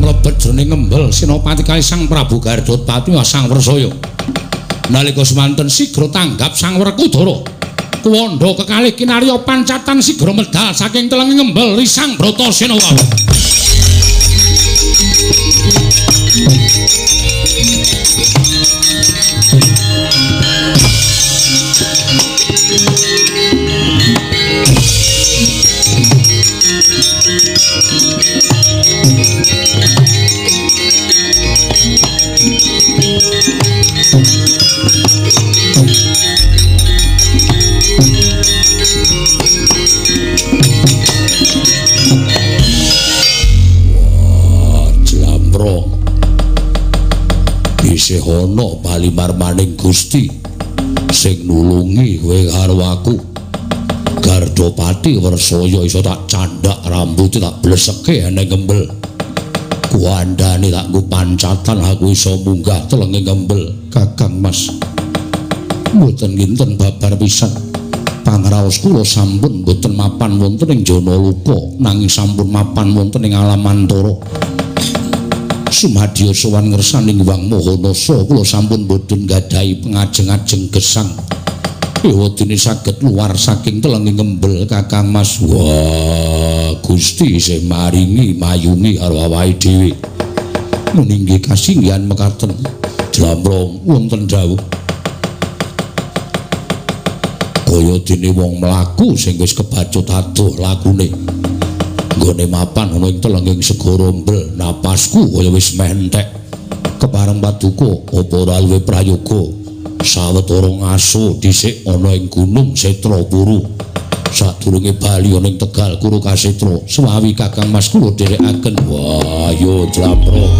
A: Mlebet jroning ngembel senopati kalih Sang Prabu Gardopati Sang Persaya. Nalika semanten sigra tanggap Sang Werkudara Kuwanda kekalih kinarya pancatan sigra medal saking telenging ngembel Risang Bratasena wau. Isih ana palimarmaning Gusti sing nulungi kowe karo aku. Gardopati Persaya iso tak candhak rambuté tak bleseke ning ngembel. Kuandane tak nggo pancatan aku iso munggah telenging ngembel. Kakang Mas, mboten kinten babar pisan. Pangraos kula sampun mboten mapan wonten ing Janaluka nanging sampun mapan wonten ing alam antara. Sumadya sowan ngersaning Wang Mahanasa kula sampun boten gadhahi pengajeng-ajeng gesang. Ewadene saged luar saking telenging ngembel Kakang Mas. Wah, Gusti isih maringi mayungi karo awake dhewe. Meninggih kasinggihan mekaten Dlamrong wonten dawuh. Kaya dene wong mlaku sing wis kebacut adoh lakune. Nggone mapan ana ing telenging segara mbel napasku kaya wis mentek kepareng paduka apa ora luwih prayoga sawetara ngaso dhisik ana ing Gunung Setrapuru sadurunge bali ana ing Tegal Kuru Kasetra suwawi Kakang Mas kula dherekaken. Wah yo Dlamrong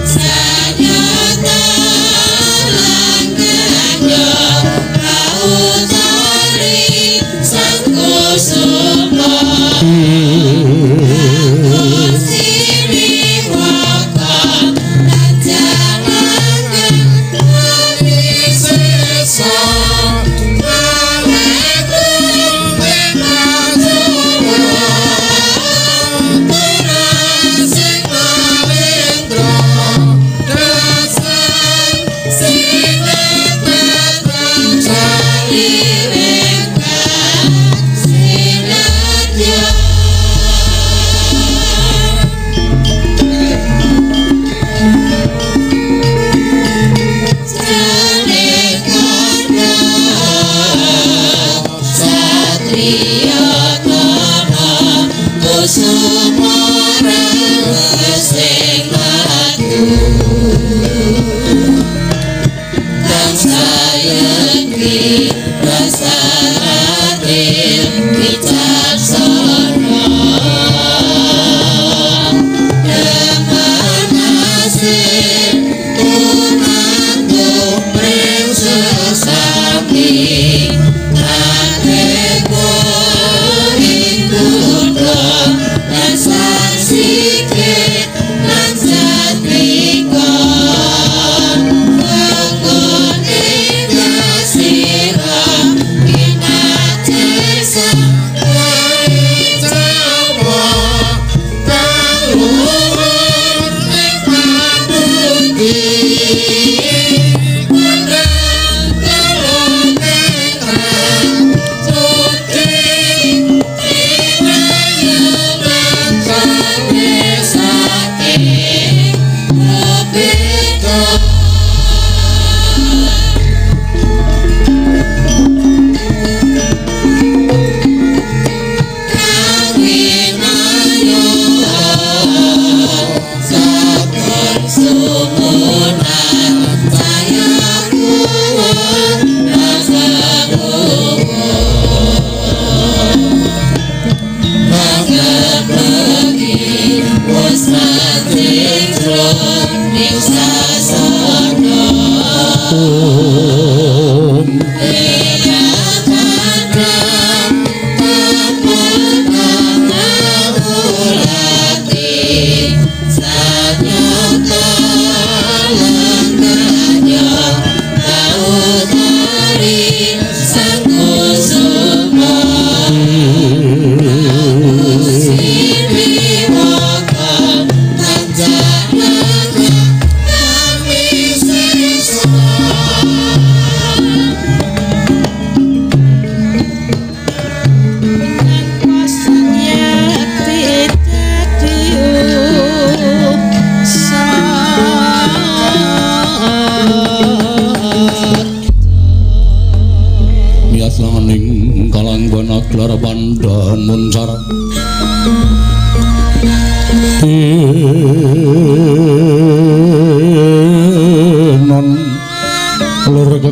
B: Sanyata langkah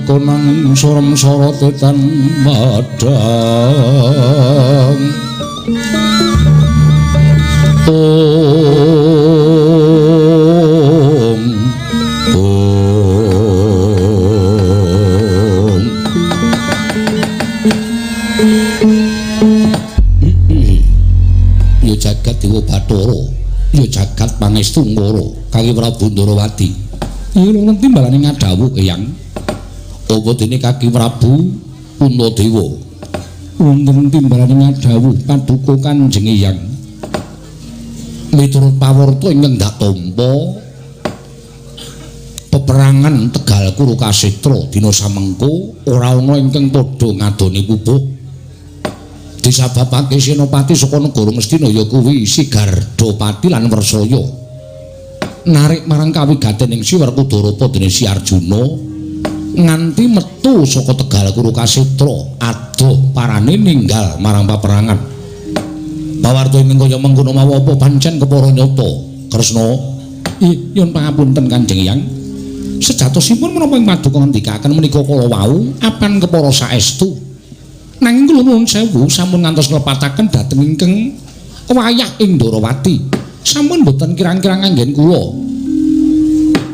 A: Konang sorem sorotetan madang Om Ya jagat Dewa Bathara ya jagat pangestu Ngara Kang Prabu Ndarawati ya lho timbalane ngadhawuh Eyang apa dene Kaki Prabu Puntadewa wonten timbalane ngadhawuh paduka Kanjeng Hyang miturut pawarta ing ngendak tampa peperangan Tegal Kurukasetra dina samengko ora ana ingkang padha ngadoni pupuh disababake senopati saka negara Ngastina ya kuwi Sigardapati lan Wersaya narik marang kawigaten ing Si Werkudara dene Si Arjuna nganti metu saka Tegal Kurukasetra adoh parane ninggal marang paperangan pawarta ing kaya mengkono mawa apa pancen kepara nyata Kresna nyuwun pangapunten Kanjeng Hyang sejatosipun menapa ing paduka ngendikaken menika kala wau apan kepara saestu nanging kula nuwun sewu sampun ngantos nglepataken dhateng ingkang wayah ing Ndarawati sampun boten kirang-kirang anggen kula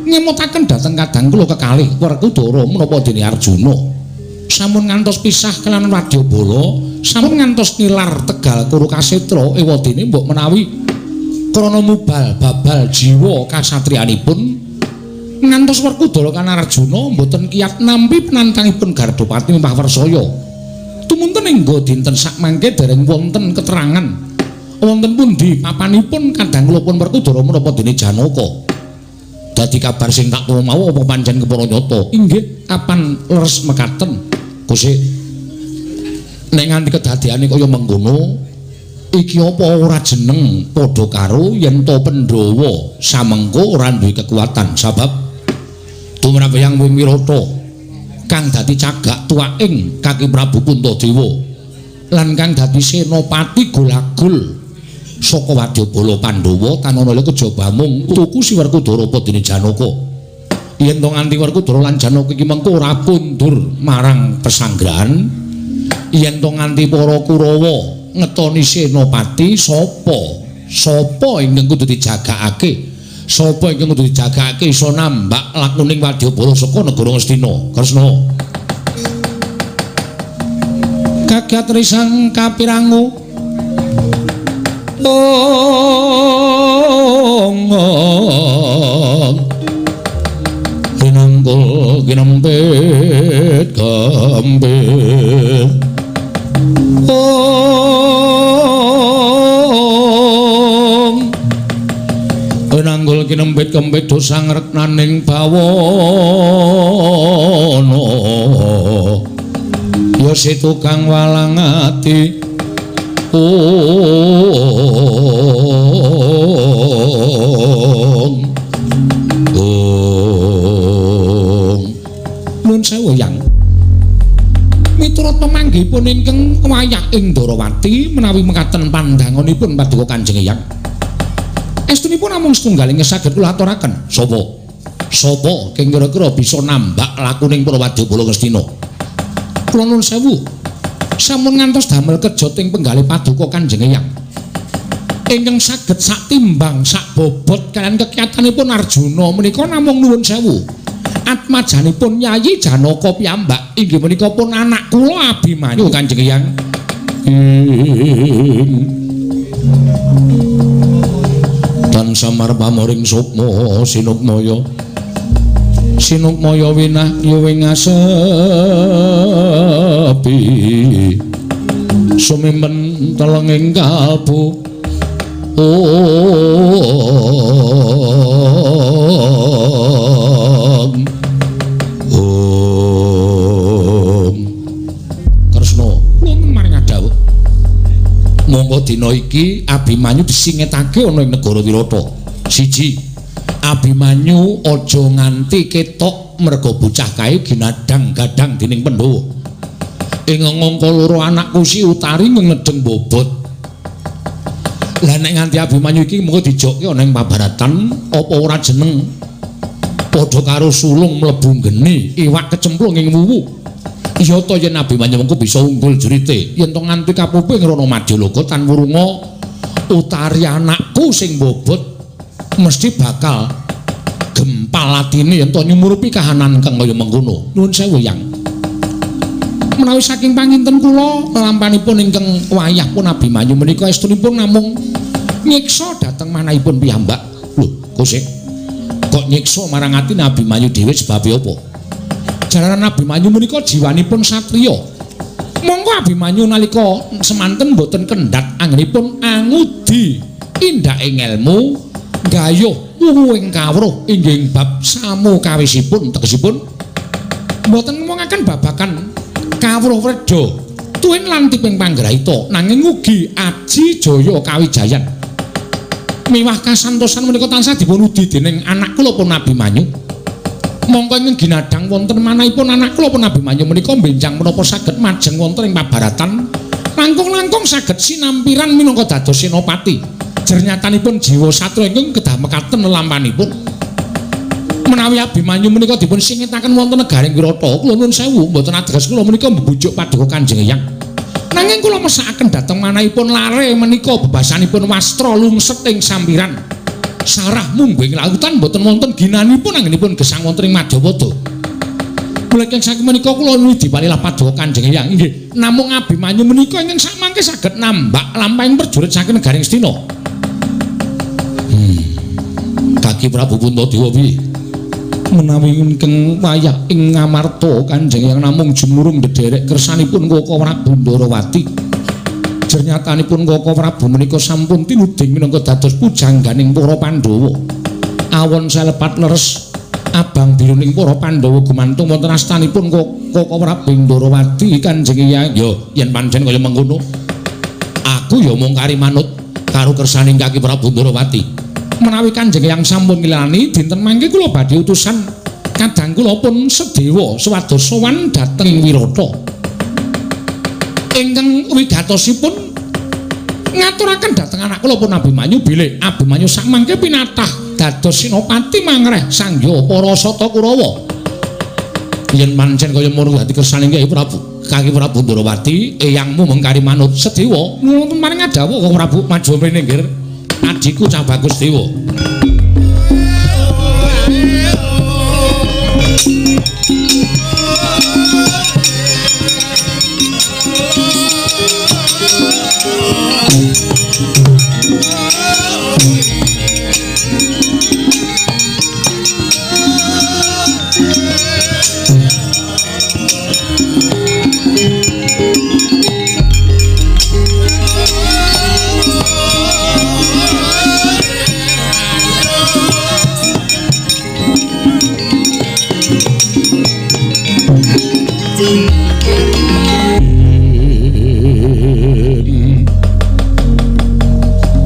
A: ngemutaken dhateng kadang kula kekalih Werkudara menapa dene Arjuna sampun ngantos pisah kelawan Wadyabala sampun ngantos nilar Tegal Kurukasetra ewadene mbok menawi krana mubal babal jiwa kasatriyanipun ngantos Werkudara kan Arjuna mboten kiyat nampi penantangipun Gardapati Mimpah Wersaya tumunten engga dinten sakmangke dereng wonten keterangan wonten pundi papanipun kadang kula pun Werkudara menapa dene Janaka dadi kabar sing tak tuwa mau apa pancen kepara nyata inggih apan leres mekaten Gusti nek nganti kedadeane kaya mengkono iki apa ora jeneng padha karo yen to Pandhawa samengko ora duwe kekuatan sebab tumrap Hyang Wirata kang dadi cagak tuaking Kaki Prabu Puntadewa lan kang dadi senopati Golagul saka Wadyabala Pandhawa tanana kejaba mung tuku si Werkudara padene Janaka. Yen to nganti Werkudara lan Janaka iki mengko ora pundur marang pesanggrahan, yen to nganti para Kurawa ngetoni senopati sapa ingkang kudu dijagakake, sapa ingkang kudu dijagakake iso nambak lakuning Wadyabala saka negara Ngastina. Kresna kagiat risang kapirangu ginanggul ginempit gambir ginanggul ginempit gambir dosang reknaning bawana ya si tukang walang ati Nun sewu yang miturut pemanggihipun ingkang wayah ing Ndarawati menawi mekaten pandanganipun paduka Kanjeng Eyang estunipun namung setunggaling saged kula aturaken. Sapa kang kira-kira bisa nambak lakuning para Wadyabala Ngastina? Kula nun sewu sampun ngantos damel kerja teng penggalih paduka Kanjeng Eyang ingkang saged sak timbang sak bobot kaliyan kekiyatanipun Arjuna menika namung nuwun sewu atmajanipun Yayi Janaka piyambak inggih menika pun anak kula Abimanyu Kanjeng Eyang. Dan samar pamoring sukma sinukmaya winah yuwing asepi sumimpen telenging kalbu Kresna wonten maring adhawuh monggo dina iki Abimanyu disingetake ana ing negara Wirata. Siji, Abimanyu aja nganti ketok merga bocah kae ginadang gadang dening Pandhawa. Ing ngangka loro anakku si Utari ngedeng bobot. Lah nek nganti Abimanyu iki mengko dijokke ana ing pabaratan apa ora jeneng padha karo sulung mlebu geni iwak kecemplung ing wuwu. Iya to yen Abimanyu mengko bisa unggul jurite yen to nganti kapuping rono Madyaloka tan wurunga Utari anakku sing bobot mesti bakal gempal atine yen to nyumurupi kahanan kang kaya mengkono. Nuwun sewu yang menawi saking panginten kula lampanipun ingkang wayah pun Abimanyu menika estunipun namung nyiksa dhateng manahipun piyambak. Lho, kosek kok nyiksa marang atine Abimanyu dhewe sebab apa? Jalaran Abimanyu menika jiwanipun satriya. Monggo Abimanyu nalika semanten boten kendhat anggenipun angudi indak ing ilmu gayuh wuwing kawruh inggih bab samu kawisipun tegesipun mboten ngomongaken babakan kawruh Wreda tuwin lan tiping panggrahita nanging ugi aji jaya kawijayan miwah kasantosan menika tansah dipun udi dening anak kula pun Abimanyu. Mongko ing ginadang wonten manahipun anak kula pun Abimanyu menika benjang menapa saged majeng wonten ing pabaratan langkung-langkung saged sinampiran minangka dados senopati. Jernyatanipun jiwa satria ingkang kedah mekaten lampanipun. Menawi Abimanyu menika dipun singetaken wonten negaring Wirata, kula nuwun sewu mboten ateges kula menika mbujuk paduka Kanjeng Eyang. Nanging kula mesakaken dhateng manahipun lare menika bebasanipun wastra lungset ing sampiran. Sarah mungging lautan mboten wonten ginanipun anggenipun gesang wonten ing Madyapada. Mulai saking menika kula nuwun diparilah paduka Kanjeng Eyang inggih namung Abimanyu menika ingkang samangke saged nambak lampahing prajurit saking negaring Astina. Kaki Prabu Puntadewa piye? Menawi ingkang wayah ing ngamarta Kanjeng Eyang namung jumurung ndederek kersanipun Kaka Prabu Ndarawati. Jernyatanipun Kaka Prabu menika sampun tinuding minangka dados pujangganing para Pandhawa. Awon salepat leres abang biruning para Pandhawa gumantung wonten astanipun Kaka Prabu Ndarawati Kanjeng Eyang. Ya yen pancen kaya mengkono, aku ya mung kari manut karo kersaning Kaki Prabu Ndarawati. Menawi Kanjeng Eyang sampun ngilani dinten mangke kula badhe utusan kadang kula pun sedewa supados sowan dhateng Wirata. ingkang wigatosipun ngaturaken dhateng anak kula pun Abimanyu bilih Abimanyu sak mangke pinatah dados Senopati mangreh sangya para Sata Kurawa. Yen pancen kaya ngono dadi kersane Kyai Prabu Kaki Prabu Ndrawati eyangmu mengkari manut Sedewa nuwun maring adawuh Kang Prabu maju mrene nggih adiku Cah Bagus Dewa.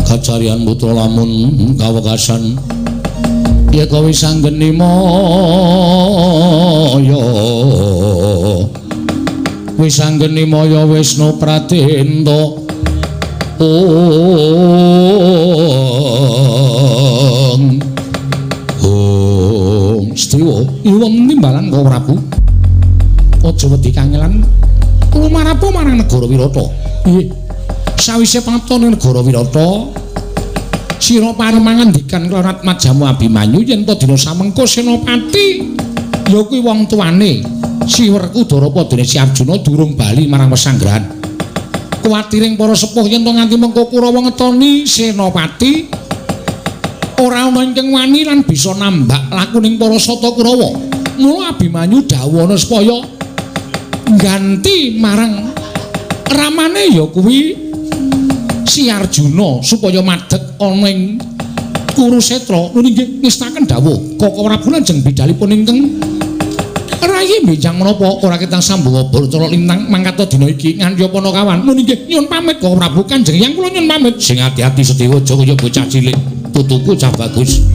A: Kacarian putra lamun kawekasan ya kowe sanggeni maya wis sanggeni maya Wisnu Pratenta Sedewa iwon nimbalan Kang Prabu aja wedi kangelan lumarapo marang negara Wirata. Nggih. Sawise patone negara Wirata sira paremangandikan Klarat Majamu Abimanyu yen ta dina samengko Senopati ya kuwi wong tuane Si Werkudara padane Si Arjuna durung bali marang pesanggrahan. Kuwatiring para sepuh yen to nganti mengko Kurawa ngetoni Senopati ora ana ingkang wani lan bisa nambak lakuning para Sata Kurawa. Mula Abimanyu dawuhana supaya ganti marang ramane ya kuwi Si Arjuna supaya madeg ana ing Kurusetra. Nuwun inggih ngestaken dawuh Kaka Prabu lajeng bidalipun ingkang rayi benjang menapa ora ketang sambung obor cara lintang mangkata dina iki nganti apa kawan. Nuwun inggih nyuwun pamit Kaka Prabu Kanjeng Hyang kula nyuwun pamit. Sing ati-ati Sedewa aja kaya bocah cilik. Putuku Cah Bagus.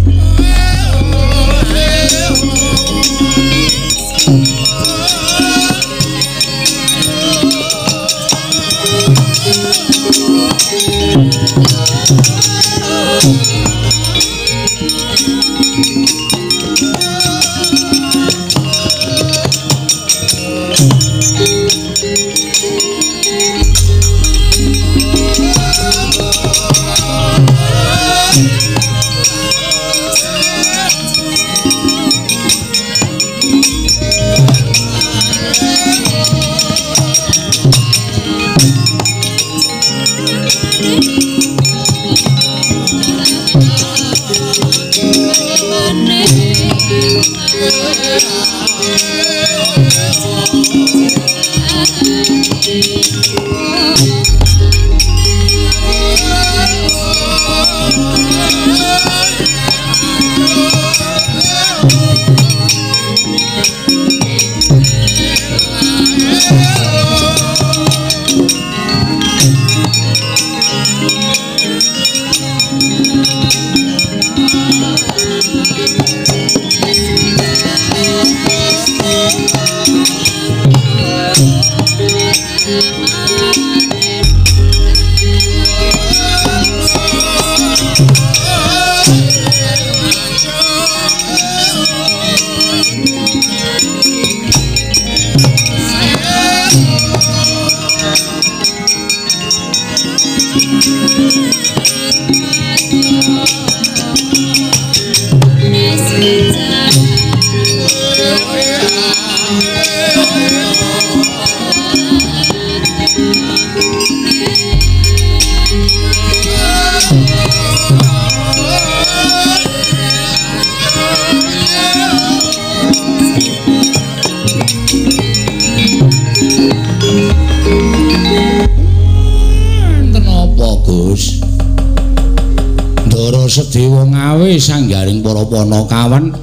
A: Sedewa ngawe sanggaring para Panakawan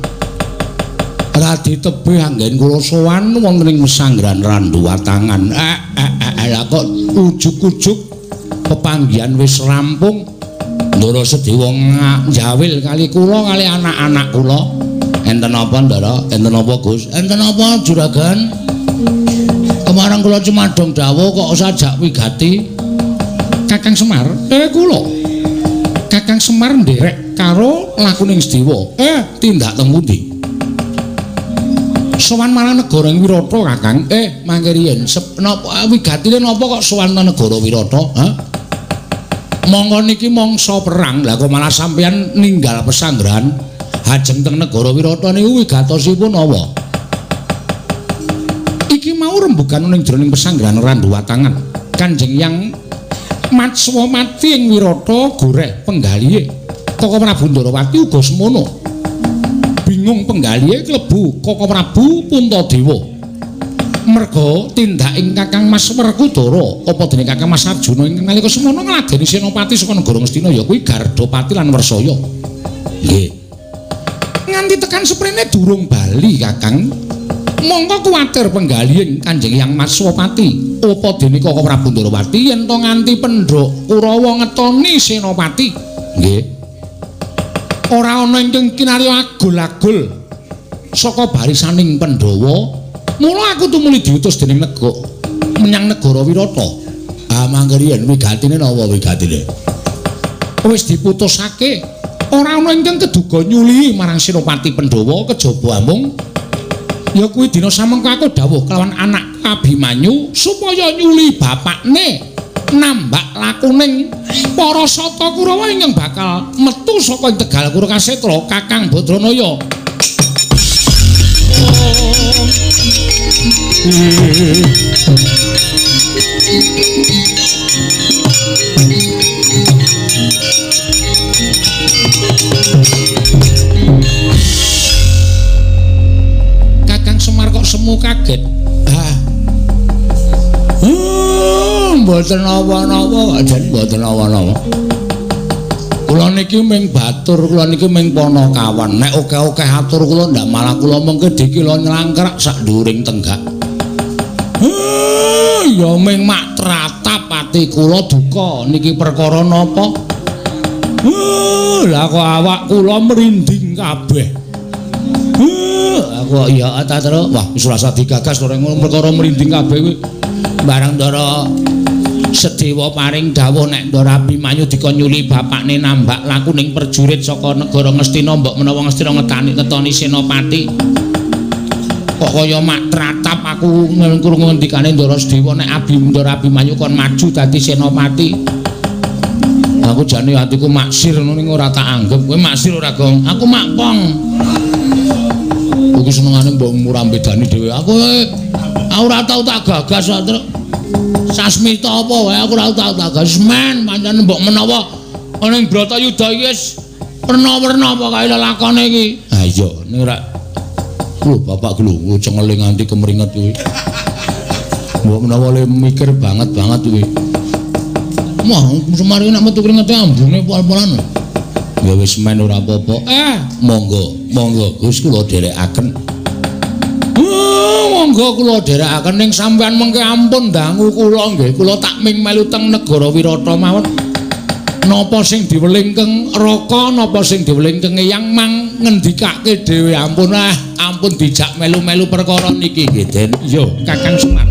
A: radi tebih anggen kula sowan wonten ing sanggrahan Randu Watangan. Lah kok ujug-ujug pepanggihan wis rampung. Ndara Sedewa njawil kali kula kali anak-anak kula. Enten apa Ndara? Enten apa Gus? Enten apa Juragan? Kemarang kula cumadong dawuh kok sajak wigati. Kakang Semar, kula. Kakang Semar nderek karo lakuning Sedewa. Tindak teng pundi? Sowan marang negara Wirata, Kakang. Mangke riyen napa wigatine napa kok sowan negara Wirata? Monggo niki mangsa perang, lha kok malah sampeyan ninggal pesanggrahan ajeng teng negara Wirata niku wigatosipun apa? Iki mau rembugan ning jroning pesanggrahan Randuwatangan. Kanjeng Yang Matswa mati ing Wirata goreh penggalihe. Koko Prabu Ndarawati uga semono. Bingung penggalihe klebu Koko Prabu Puntadewa. Merga tindaking Kakang Mas Werkudara apa dene Kakang Mas Arjuna ingkang nalika semono ngladeni senopati saka negara Ngastina ya kuwi Gardapati lan Wersaya. Nggih. Nganti tekan sprene durung bali Kakang. Mongko kuwatir penggalihing Kanjeng Yang Maswapati apa dene Koko Prabu Ndarawati yen to nganti pendhok Kurawa ngetoni senopati. Nggih. Ora ana ingkang kinarya agul-agul saka barisaning Pandhawa. Mula aku tumuli diutus dening menyang negara Wirata. Mangke riyen wigatine napa wigatine? Wis diputusake ora ana ingkang keduga nyuli marang senopati Pandhawa kejaba amung ya kuwi dina samengko aku dawuh kelawan anak Abimanyu supaya nyuli bapakne nambak lakuning para sata Kurawa ingkang bakal metu saka Tegal Kurakasetra Kakang Badranaya. Kakang Semar kok semu kaget. Mboten napa-napa, jan mboten napa-napa. Kula niki ming batur, kula niki ming Panakawan. Nek akeh-akeh atur kula ndak malah kula mengke dikila nyelangkrak sak dhuwuring tenggak. Ya ming mak tratap ati kula duka niki perkara napa? Lah kok awak kula merinding kabeh. Aku ya ta terus wah wis rasa digagas ora ngono perkara merinding kabeh kuwi. Barang Ndara Sedewa paring dawuh nek Ndara Abimanyu dikonyuli bapakne nambak lakuning perjurit saka negara Ngastina mbok menawa Ngastina ngetoni senopati. Kok kaya mak tratap aku krungu ngendikane Ndara Sedewa nek Ndara Abimanyu kon maju dadi senopati. Aku jane atiku maksir ning ora tak anggap kowe maksir ora gong. Aku makpong. Iki senengane mbok murambedani dhewe. Aku ora tau tak gagas terus. Sasmita apa wae aku ora tau tak gagas men pancen mbok menawa ana ing Bratayuda iki wis werna-werna apa kae lakone iki. Ha iya ning ora. Bapak lho cengele nganti kemringet kuwi. Mbok menawa le mikir banget kuwi. Mah Semar nek metu kringete ambune pol-polan. Ya wis men ora apa-apa. Monggo Gus kula dherekaken. Monggo kula dherekaken ning sampean mengke ampun dangu kula nggih. Kula tak ming melu teng negara Wirata mawon. Napa sing diwelingkeng Raka, napa sing diwelingkeng Eyang mang ngendikake dhewe ampun ampun dijak melu-melu perkara niki nggih Den. Yo Kakang Semar.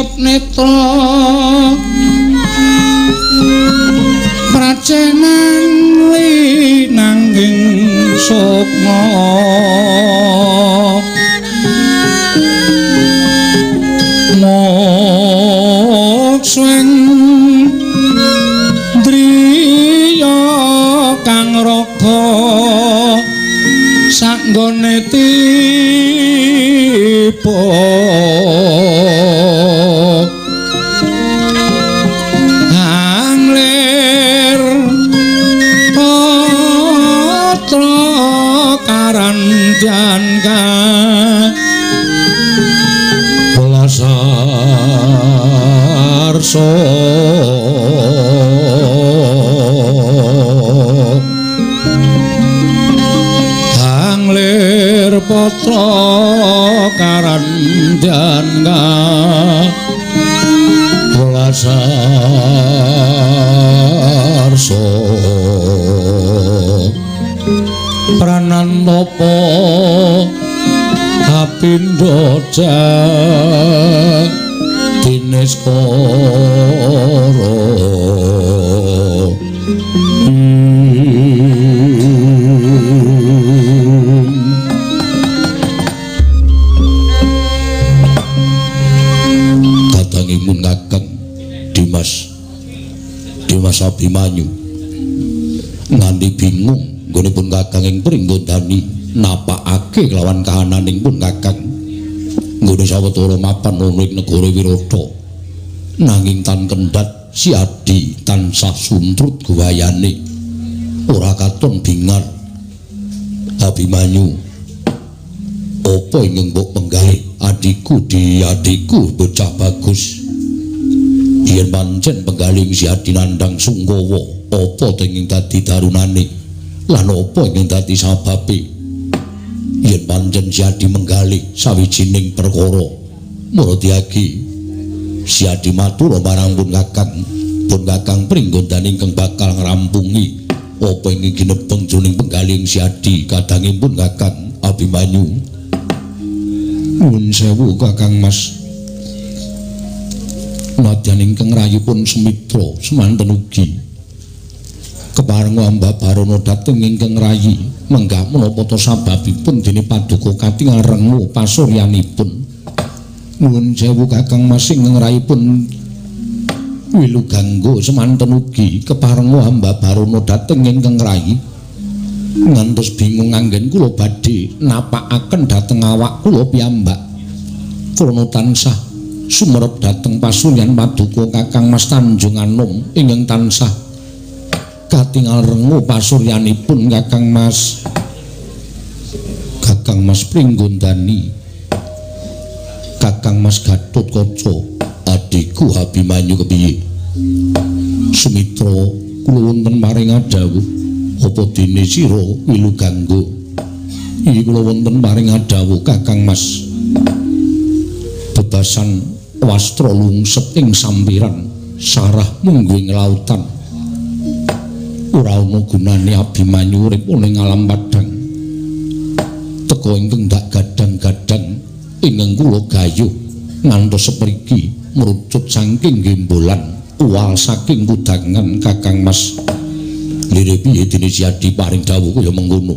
A: ngayub netra pracenan linangging sukma moksweng driya kang raga sanggone tiba angler patra karandyan ka belasarso angler patra karandyan ka belasarso pranantapa apindha dineskara kadangipun Kakang Dimas Abimanyu nganti bingung nggonipun Kakang ing Pringgondani napakake kelawan kahananipun Kakang nggone sawetara mapan ana ing negara Wirata nanging tan kendhat si Adi tansah suntrut guwayane ora katon bingar. Abimanyu apa ingkang mbok penggalih adikku bocah bagus yen pancen penggalih si Adi nandhang Sungkawa apa ingkang dadi darunane lan apa ingkang dadi sababe yen pancen si Adi menggalih sawijining perkara Muradiagi si Adi matur marang pun Kakang Pringgondani ingkang bakal ngrampungi apa ingkang ginepeng jroning penggalih si Adi kadangipun Kakang Abimanyu. Nuwun sewu Kakang Mas nadyan ingkang rayipun Sumitra semanten ugi keparenga ambabarana dhateng ingkang rayi menggah menapa ta sababipun dene paduka katingal rengu pasuryanipun. Nuwun sewu Kakang Mas ingkang rayipun Wilugangga semanten ugi keparenga ambabarana dhateng ingkang rayi ngantos bingung anggen kula badhe napakaken dhateng awak kula piyambak krana tansah sumerep dhateng pasuryan paduka Kakang Mas Tanjung Anom ingkang tansah katingal rengu pasuryanipun Kakang Mas Pringgondani Kakang Mas Gatotkaca adikku Abimanyu kepiye Sumitra kula wonten maring adhawuh apa dene sira Wilugangga iki kula wonten maring adhawuh Kakang Mas bebasan wastra lungset ing sampiran sarah mungguing lautan ora ana gunane Abimanyu urip ning alam padhang teka ingkang dak gadang-gadang ingkang kula gayuh ngantos sepriki merucut saking gembolan uwal saking kudangan Kakang Mas. Lire piye dene si Adi paring dawuh kaya mengkono.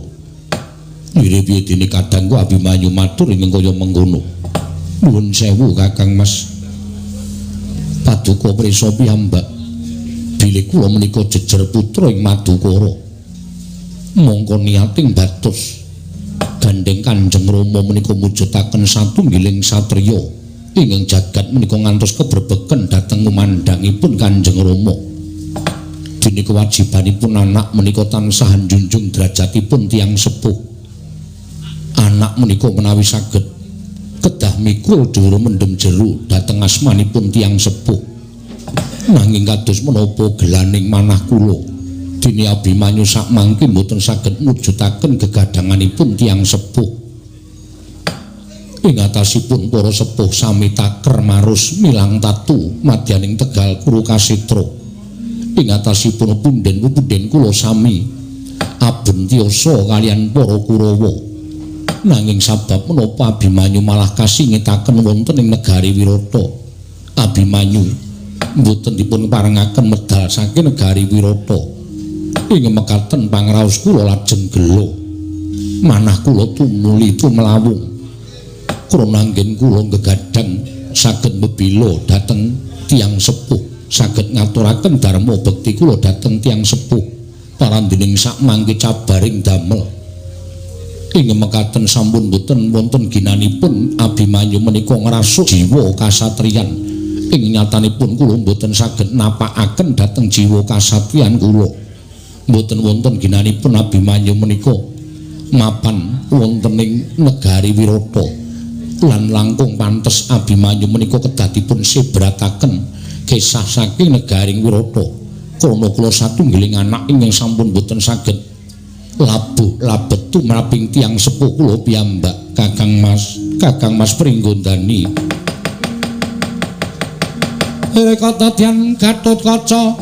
A: Lire piye dene kadangku Abimanyu matur ingkang kaya mengkono. Nuwun sewu Kakang Mas. Paduka prisa piyambak bilih kula menika jejer putra ing Madukara. Mongko niating batos gandeng Kanjeng Rama menika mujudaken satunggiling satriya ingkang jagat menika ngantos keberbeken dhateng kumandhangipun Kanjeng Rama. Dene kewajibanipun anak menika tansah njunjung derajatipun tiyang sepuh. Anak menika menawi saged kedah mikul dhuwur mendem jero dhateng asmanipun tiyang sepuh. Nanging kados menapa gelaning manah kula dene Abimanyu sakmangke mboten saged mujudaken gegadanganipun tiyang sepuh. Ing atasipun para sepuh sami taker marus milang tatu madyaning Tegal Kurukasitra. Ing atasipun punden-punden kula sami abentiyasa kaliyan para Kurawa. Nanging sabab menapa Abimanyu malah kasingitaken wonten ing negari Wirata Abimanyu mboten dipun parengaken medal saking negari Wirata. Ing mekaten pangraos kula lajeng gelo. Manah kula tumuli tumlawung. Krana anggen kula gegadang saged mbebila dhateng tiyang sepuh, saged ngaturaken dharma bekti kula dhateng tiyang sepuh parandening sak mangke cabaring damel. Ing mekaten sampun boten wonten ginanipun Abimanyu menika ngrasuk jiwa kasatriyan. Ing nyatanipun kula boten saged napakaken dhateng jiwa kasatriyan kula. Boten wonten ginanipun Abimanyu menika mapan wonten ing negari Wirata. Lan langkung pantes Abimanyu menika kedah dipun sebrataken kisah saking negaring Wirata. Krana kula satunggiling anak ingkang sampun boten saged labuh labet tumraping tiyang sepuh kula piyambak Kakang Mas Pringgondani. Rekatadyan Gatotkaca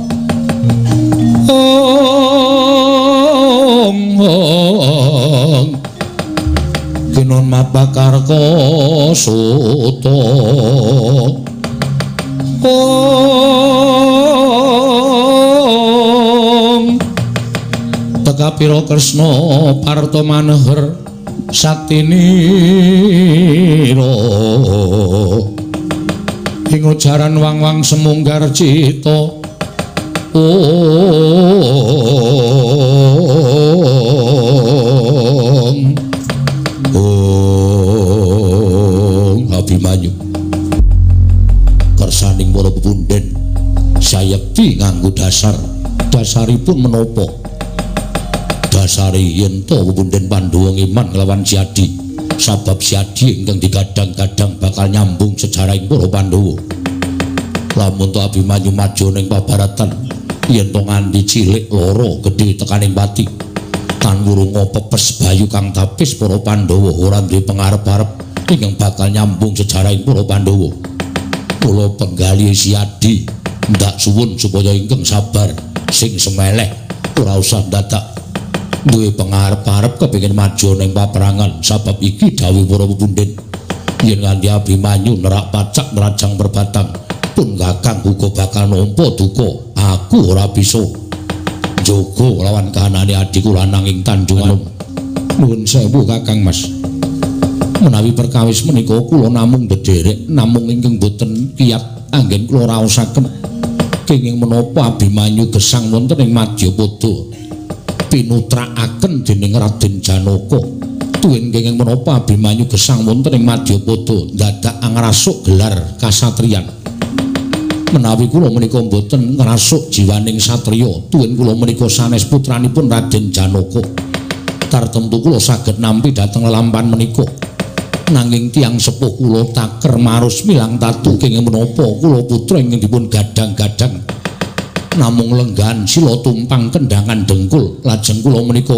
A: Kinon Mapakarka Suta Tekapira Kresna Parta Maneher Satinira ing ujaran wang-wang semunggar cita Abimanyu kersaning para pepunden sayekti nganggo dasaripun menapa dasare yen to pepunden Pandhawa ngiman nglawan Siadi sabab Siadi ingkang digadang-gadang bakal nyambung sejarahing para Pandhawa. Lamun to Abimanyu maju ning pabaratan yen to nganti cilik loro gedhe tekaning pati tan wurunga pepes bayu kang tapis para Pandhawa ora duwe pangarep-arep ingkang bakal nyambung sejarahing para Pandhawa. Kula penggali Siadi ndak suwun supaya ingkang sabar sing semeleh ora usah dadak duwe pangarep-arep kepengin maju ning paperangan sabab iki dawuh para pepunden yen nganti Abimanyu nerak pacak nerajang perbatang pun Kakang uga bakal nampa duka aku ora bisa njaga lawan kahanane adhiku lananging Tanjungan. Nuwun sewu Kakang Mas, menawi perkawis menika kula namung ndederek namung ingkang boten kiyat anggen kula raosaken kenging menapa Abimanyu gesang wonten ing Madyapada pinutrakaken dening Raden Janaka. Tuwin kenging menapa Abimanyu gesang wonten ing Madyapada dadak ngrasuk gelar kasatriyan. Menawi kula menika boten ngrasuk jiwaning satriya, tuwin kula menika sanes putranipun Raden Janaka. Tartemtu kula saged nampi dhateng lelampan menika. Nanging tiyang sepuh kula taker marus milang tatu kenging menapa kula putra ingkang dipun gadang-gadang namung lenggan sila tumpang kendangan dengkul. Lajeng kula menika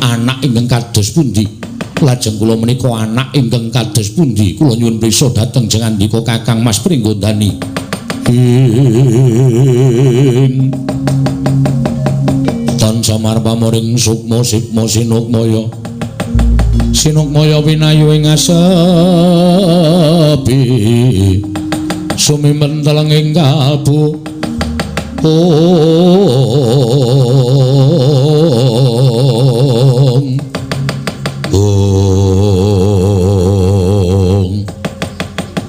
A: anak ingkang kados pundi? Lajeng kula menika anak ingkang kados pundi? Kula nyuwun prisa dhateng jengandika Kakang Mas Pringgondani. Tan samar pamoring sukma sipma sinukmaya sinukmaya winayu ing asepi sumimen telenging kalbu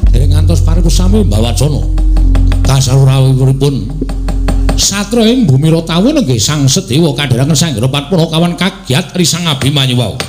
A: dereng ngantos paripusami mbawacana kasarawuhipun satra ing bumi Ratawa nggih sang Sedewa kadherangan sanggira patpura kawan kagiat risang Abimanyu wau.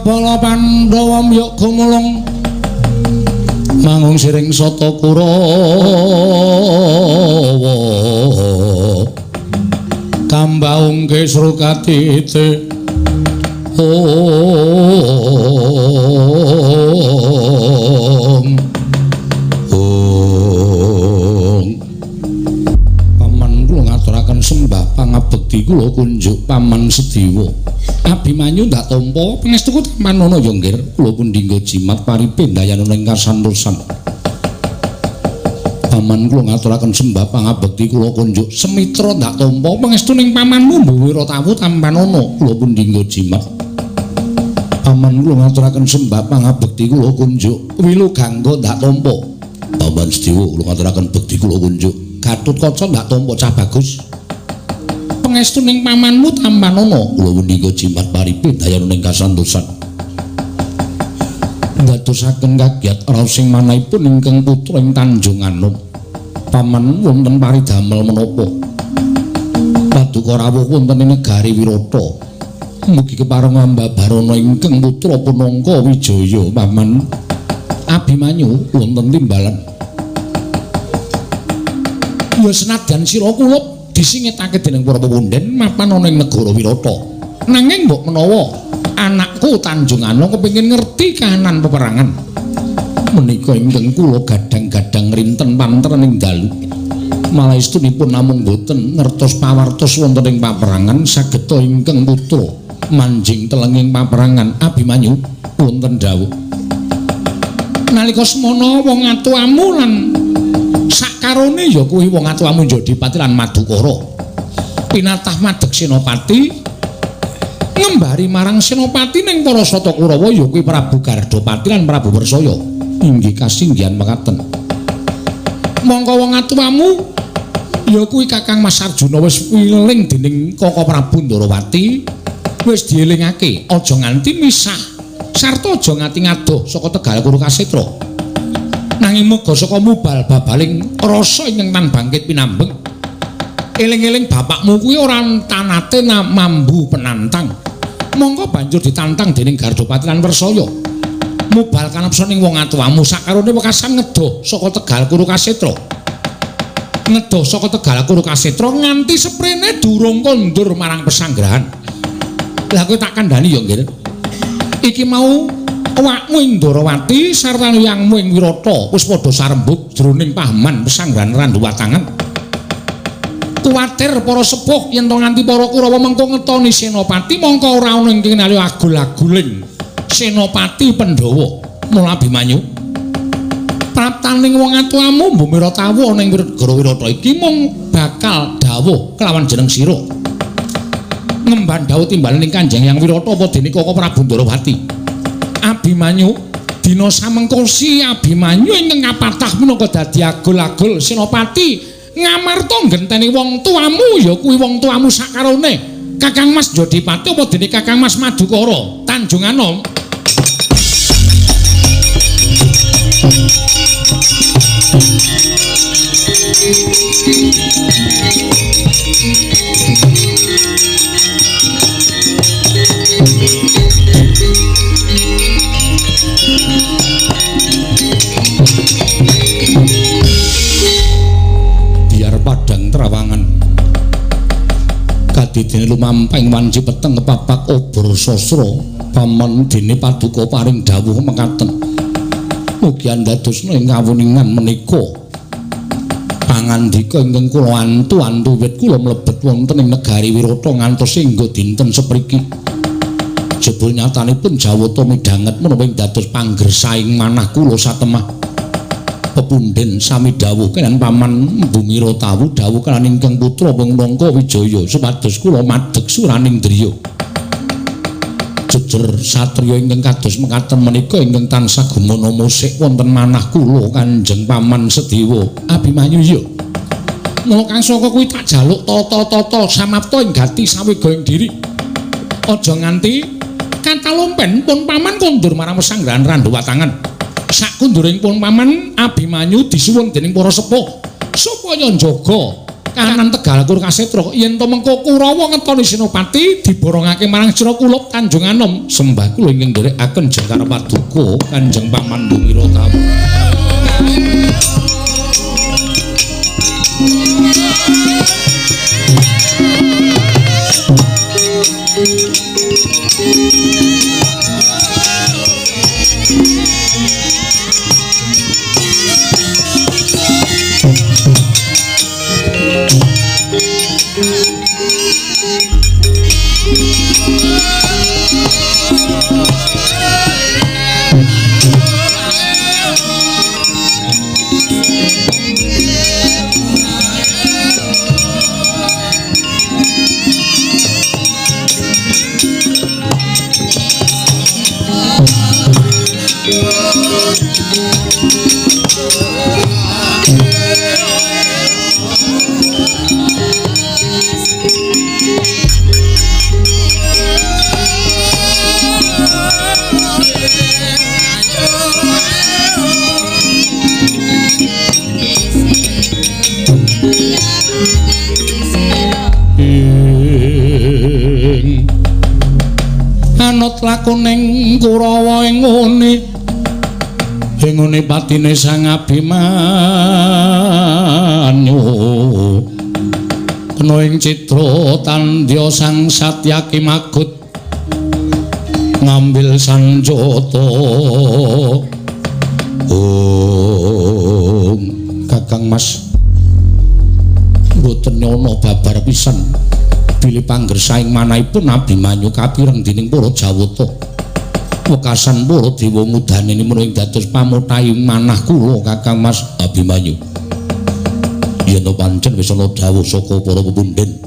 A: Bala Pandhawa yok gumulung mangung siring sata Kurawa kambaung kesru katite paman kula ngaturaken sembah pangabekti kula kunjuk paman Sediwa Abimanyu ndak tampa pangestuku manono ya nggih kula pun dinggo jimat paripe dayana ing kasantosan paman kula ngaturaken sembah pangabekti kula kunjuk semitra ndak tampa pangestu ning pamanmu Mbuwira Tawu Tampanono kula pun dinggo jimat paman kula ngaturaken sembah pangabekti kula kunjuk Wilu Gangga ndak tampa paman Sediwa kula ngaturaken bekti kula kunjuk Gatotkaca ndak tampa Cah Bagus pangestu ning pamanmu Tampanono kula punika jimat paripe dayana ing kasantosan ndadosaken kagiat raos sing manahipun ingkang putra ing Tanjung Anom paman wonten paridamel menapa paduka rawuh wonten ing negari Wirata mugi kepareng ambabarana ingkang putra Punangka Wijaya paman Abimanyu wonten timbalan ya senadyan sira kula disingitake dening para pepundhen mapan ana ing negara Wirata nanging mbok menawa anakku Tanjung Anom kepengin ngerti kahanan peperangan menika ingkang kula gadang-gadang rinten pantren ing dalu malaistunipun namung boten ngertos pawartos wonten ing paperangan sageta ingkang putra manjing telenging paperangan Abimanyu wonten dawuh nalika semana wong atuamu lan sakarone ya kuwi wong atuamu Jodipati lan Madukara pinatah madheg Senopati ngembari marang Senopati ning para Sata Kurawa ya kuwi Prabu Gardhapati lan Prabu Wersaya inggih kasinggihan mekaten mongko wong atuamu ya kuwi Kakang Mas Arjuna wis wiling dening Kaka Prabu Ndarawati wis dielingake aja nganti misah sarta aja nganti ngadoh saka Tegal Kurukasetra nanging muga saka mubal babaling rasa ingkang tan bangkit pinambeng eling-eling bapakmu kuwi ora tanate mambu penantang monggo banjur ditantang dening Gardhapati lan Wersaya mubal kanepsa ning wong atuwamu sakarone wekasan ngedoh saka Tegal Kurukasetra ngedoh saka Tegal Kurukasetra nganti seprene durung kondur marang pesanggrahan lha kowe tak kandhani ya nggih iki mau awakmu ing Ndarawati sarta yangmu ing Wirata wis padha sarembug jroning pahaman pesanggrahan Randuwatangan. Kuwatir para sepuh yen to nganti para Kurawa mengko ngetoni Senopati mongko ora ana ing kinali agul-aguling Senopati Pandhawa mula Abimanyu. Praptaning wong atuamu Mbumira Tawu ana ing negara Wirata iki mung bakal dawuh kelawan jeneng sira. Ngemban dawuh timbalan ing Kanjeng Hyang Wirata apa dene Kaka Prabu Ndarawati. Abimanyu dina samengko si Abimanyu ingkang kapatah minangka dadi agul-agul Senopati ngamarta nggenteni wong tuamu ya kuwi wong tuamu sakarone Kakang Mas Jodipati apa dene Kakang Mas Madukara Tanjung Anom. kadidene lumamping wanci peteng kepapak obor sastra paman dene paduka paring dawuh mekaten mugi andadosna ing kawuningan menika pangandika ingkang kula antu-antu wit kula mlebet wonten ing negari Wirata ngantos singgo dinten sepriki jebul nyatanipun Jawata midhanget menawa dados panggersaing manah kula satemah pepunden sami dawuh kenan paman Bumira tawu dawuh kelan ingkang putra Nangka Wijaya supados kula madheg suraning driya jejer satriya ingkang kados mekaten menika ingkang tansah gumana musik wonten manah kula Kanjeng Paman Sedewa Abimanyu ya mula kang saka kuwi tak jaluk tata-tata samapta ing gati sawega ing diri aja nganti katalompen pun paman kondur marang pesanggrahan Randu Watangan sakunduring pun paman Abimanyu disuwun dening para sepuh supaya njaga kahanan Tegal Kur Kasetra yen to mengko Kurawa ngetoni Senopati diborongake marang Cira Kulub Tanjung Anom sembah kula ingkang nderekaken Jengkar Paduka Kanjeng Paman Bumira tawu Anut lakoning Kurawa ing ngene patine Sang Abimanyu kena ing citra tandya Sang Satyaki magut ngambil sanjata Kakang Mas mboten ana babar pisan bilih panggersaing manahipun Abimanyu kapireng dening para Jawata wekasan para dewa ngudane menawi dados pamutahing manah kula Kakang Mas Abimanyu yen to pancen wis ana dawuh saka para pepunden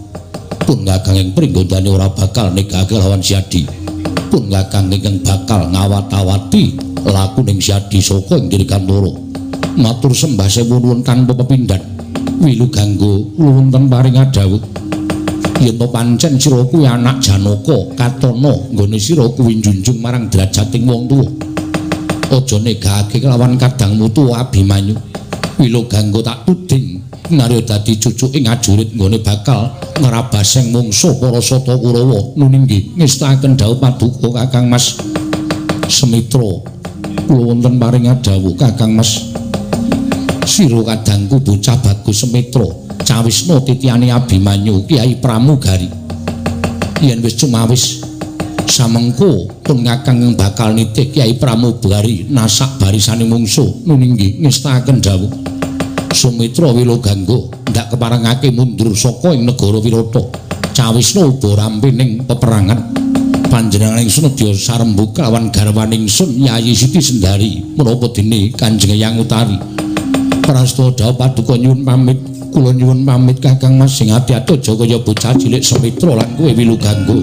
A: pun Kakang ing pringgondane ora bakal negake lawan Siadi pun Kakang ingkang bakal ngawat-awati laku ning Siadi saka ing Dirgantara matur sembah sewu nuwun tanpa pepindhan wilu ganggo kula wonten paring dawuh yen to pancen sira kuwi anak Janaka katana nggone sira kuwi njunjung marang derajating wong tuwa aja negake kelawan kadangmu tuwa Abimanyu wila ganggo tak tuding ngarya dadi cucuking ajurit nggone bakal ngrabaseng mungsuh para Sata Kurawa nuninggi ngestaken dawuh paduka Kakang Mas Semitra kula wonten paring dawuh Kakang Mas sira kadangku bocah bagus Semitra Cawisna titiane Abimanyu Kyai Pramugari yen wis cumawis samengko pun Kakang bakal nitih Kyai Pramugari nasak barisane mungsuh nuninggi ngestaken dawuh Sumitra Wilogangga ndak keparengake mundur saka ing negara Wirata Cawisna uga rampining peperangan panjenengan ingsun nedya sarembu kelawan garwaning ingsun Yayi Siti Sendari menapa dene Kanjeng Hyang Utari Prastoda paduka nyuwun pamit kula nyuwun pamit Kakang Mas sing ati-ati aja kaya bocah cilik Semitra lan kowe Wilogangga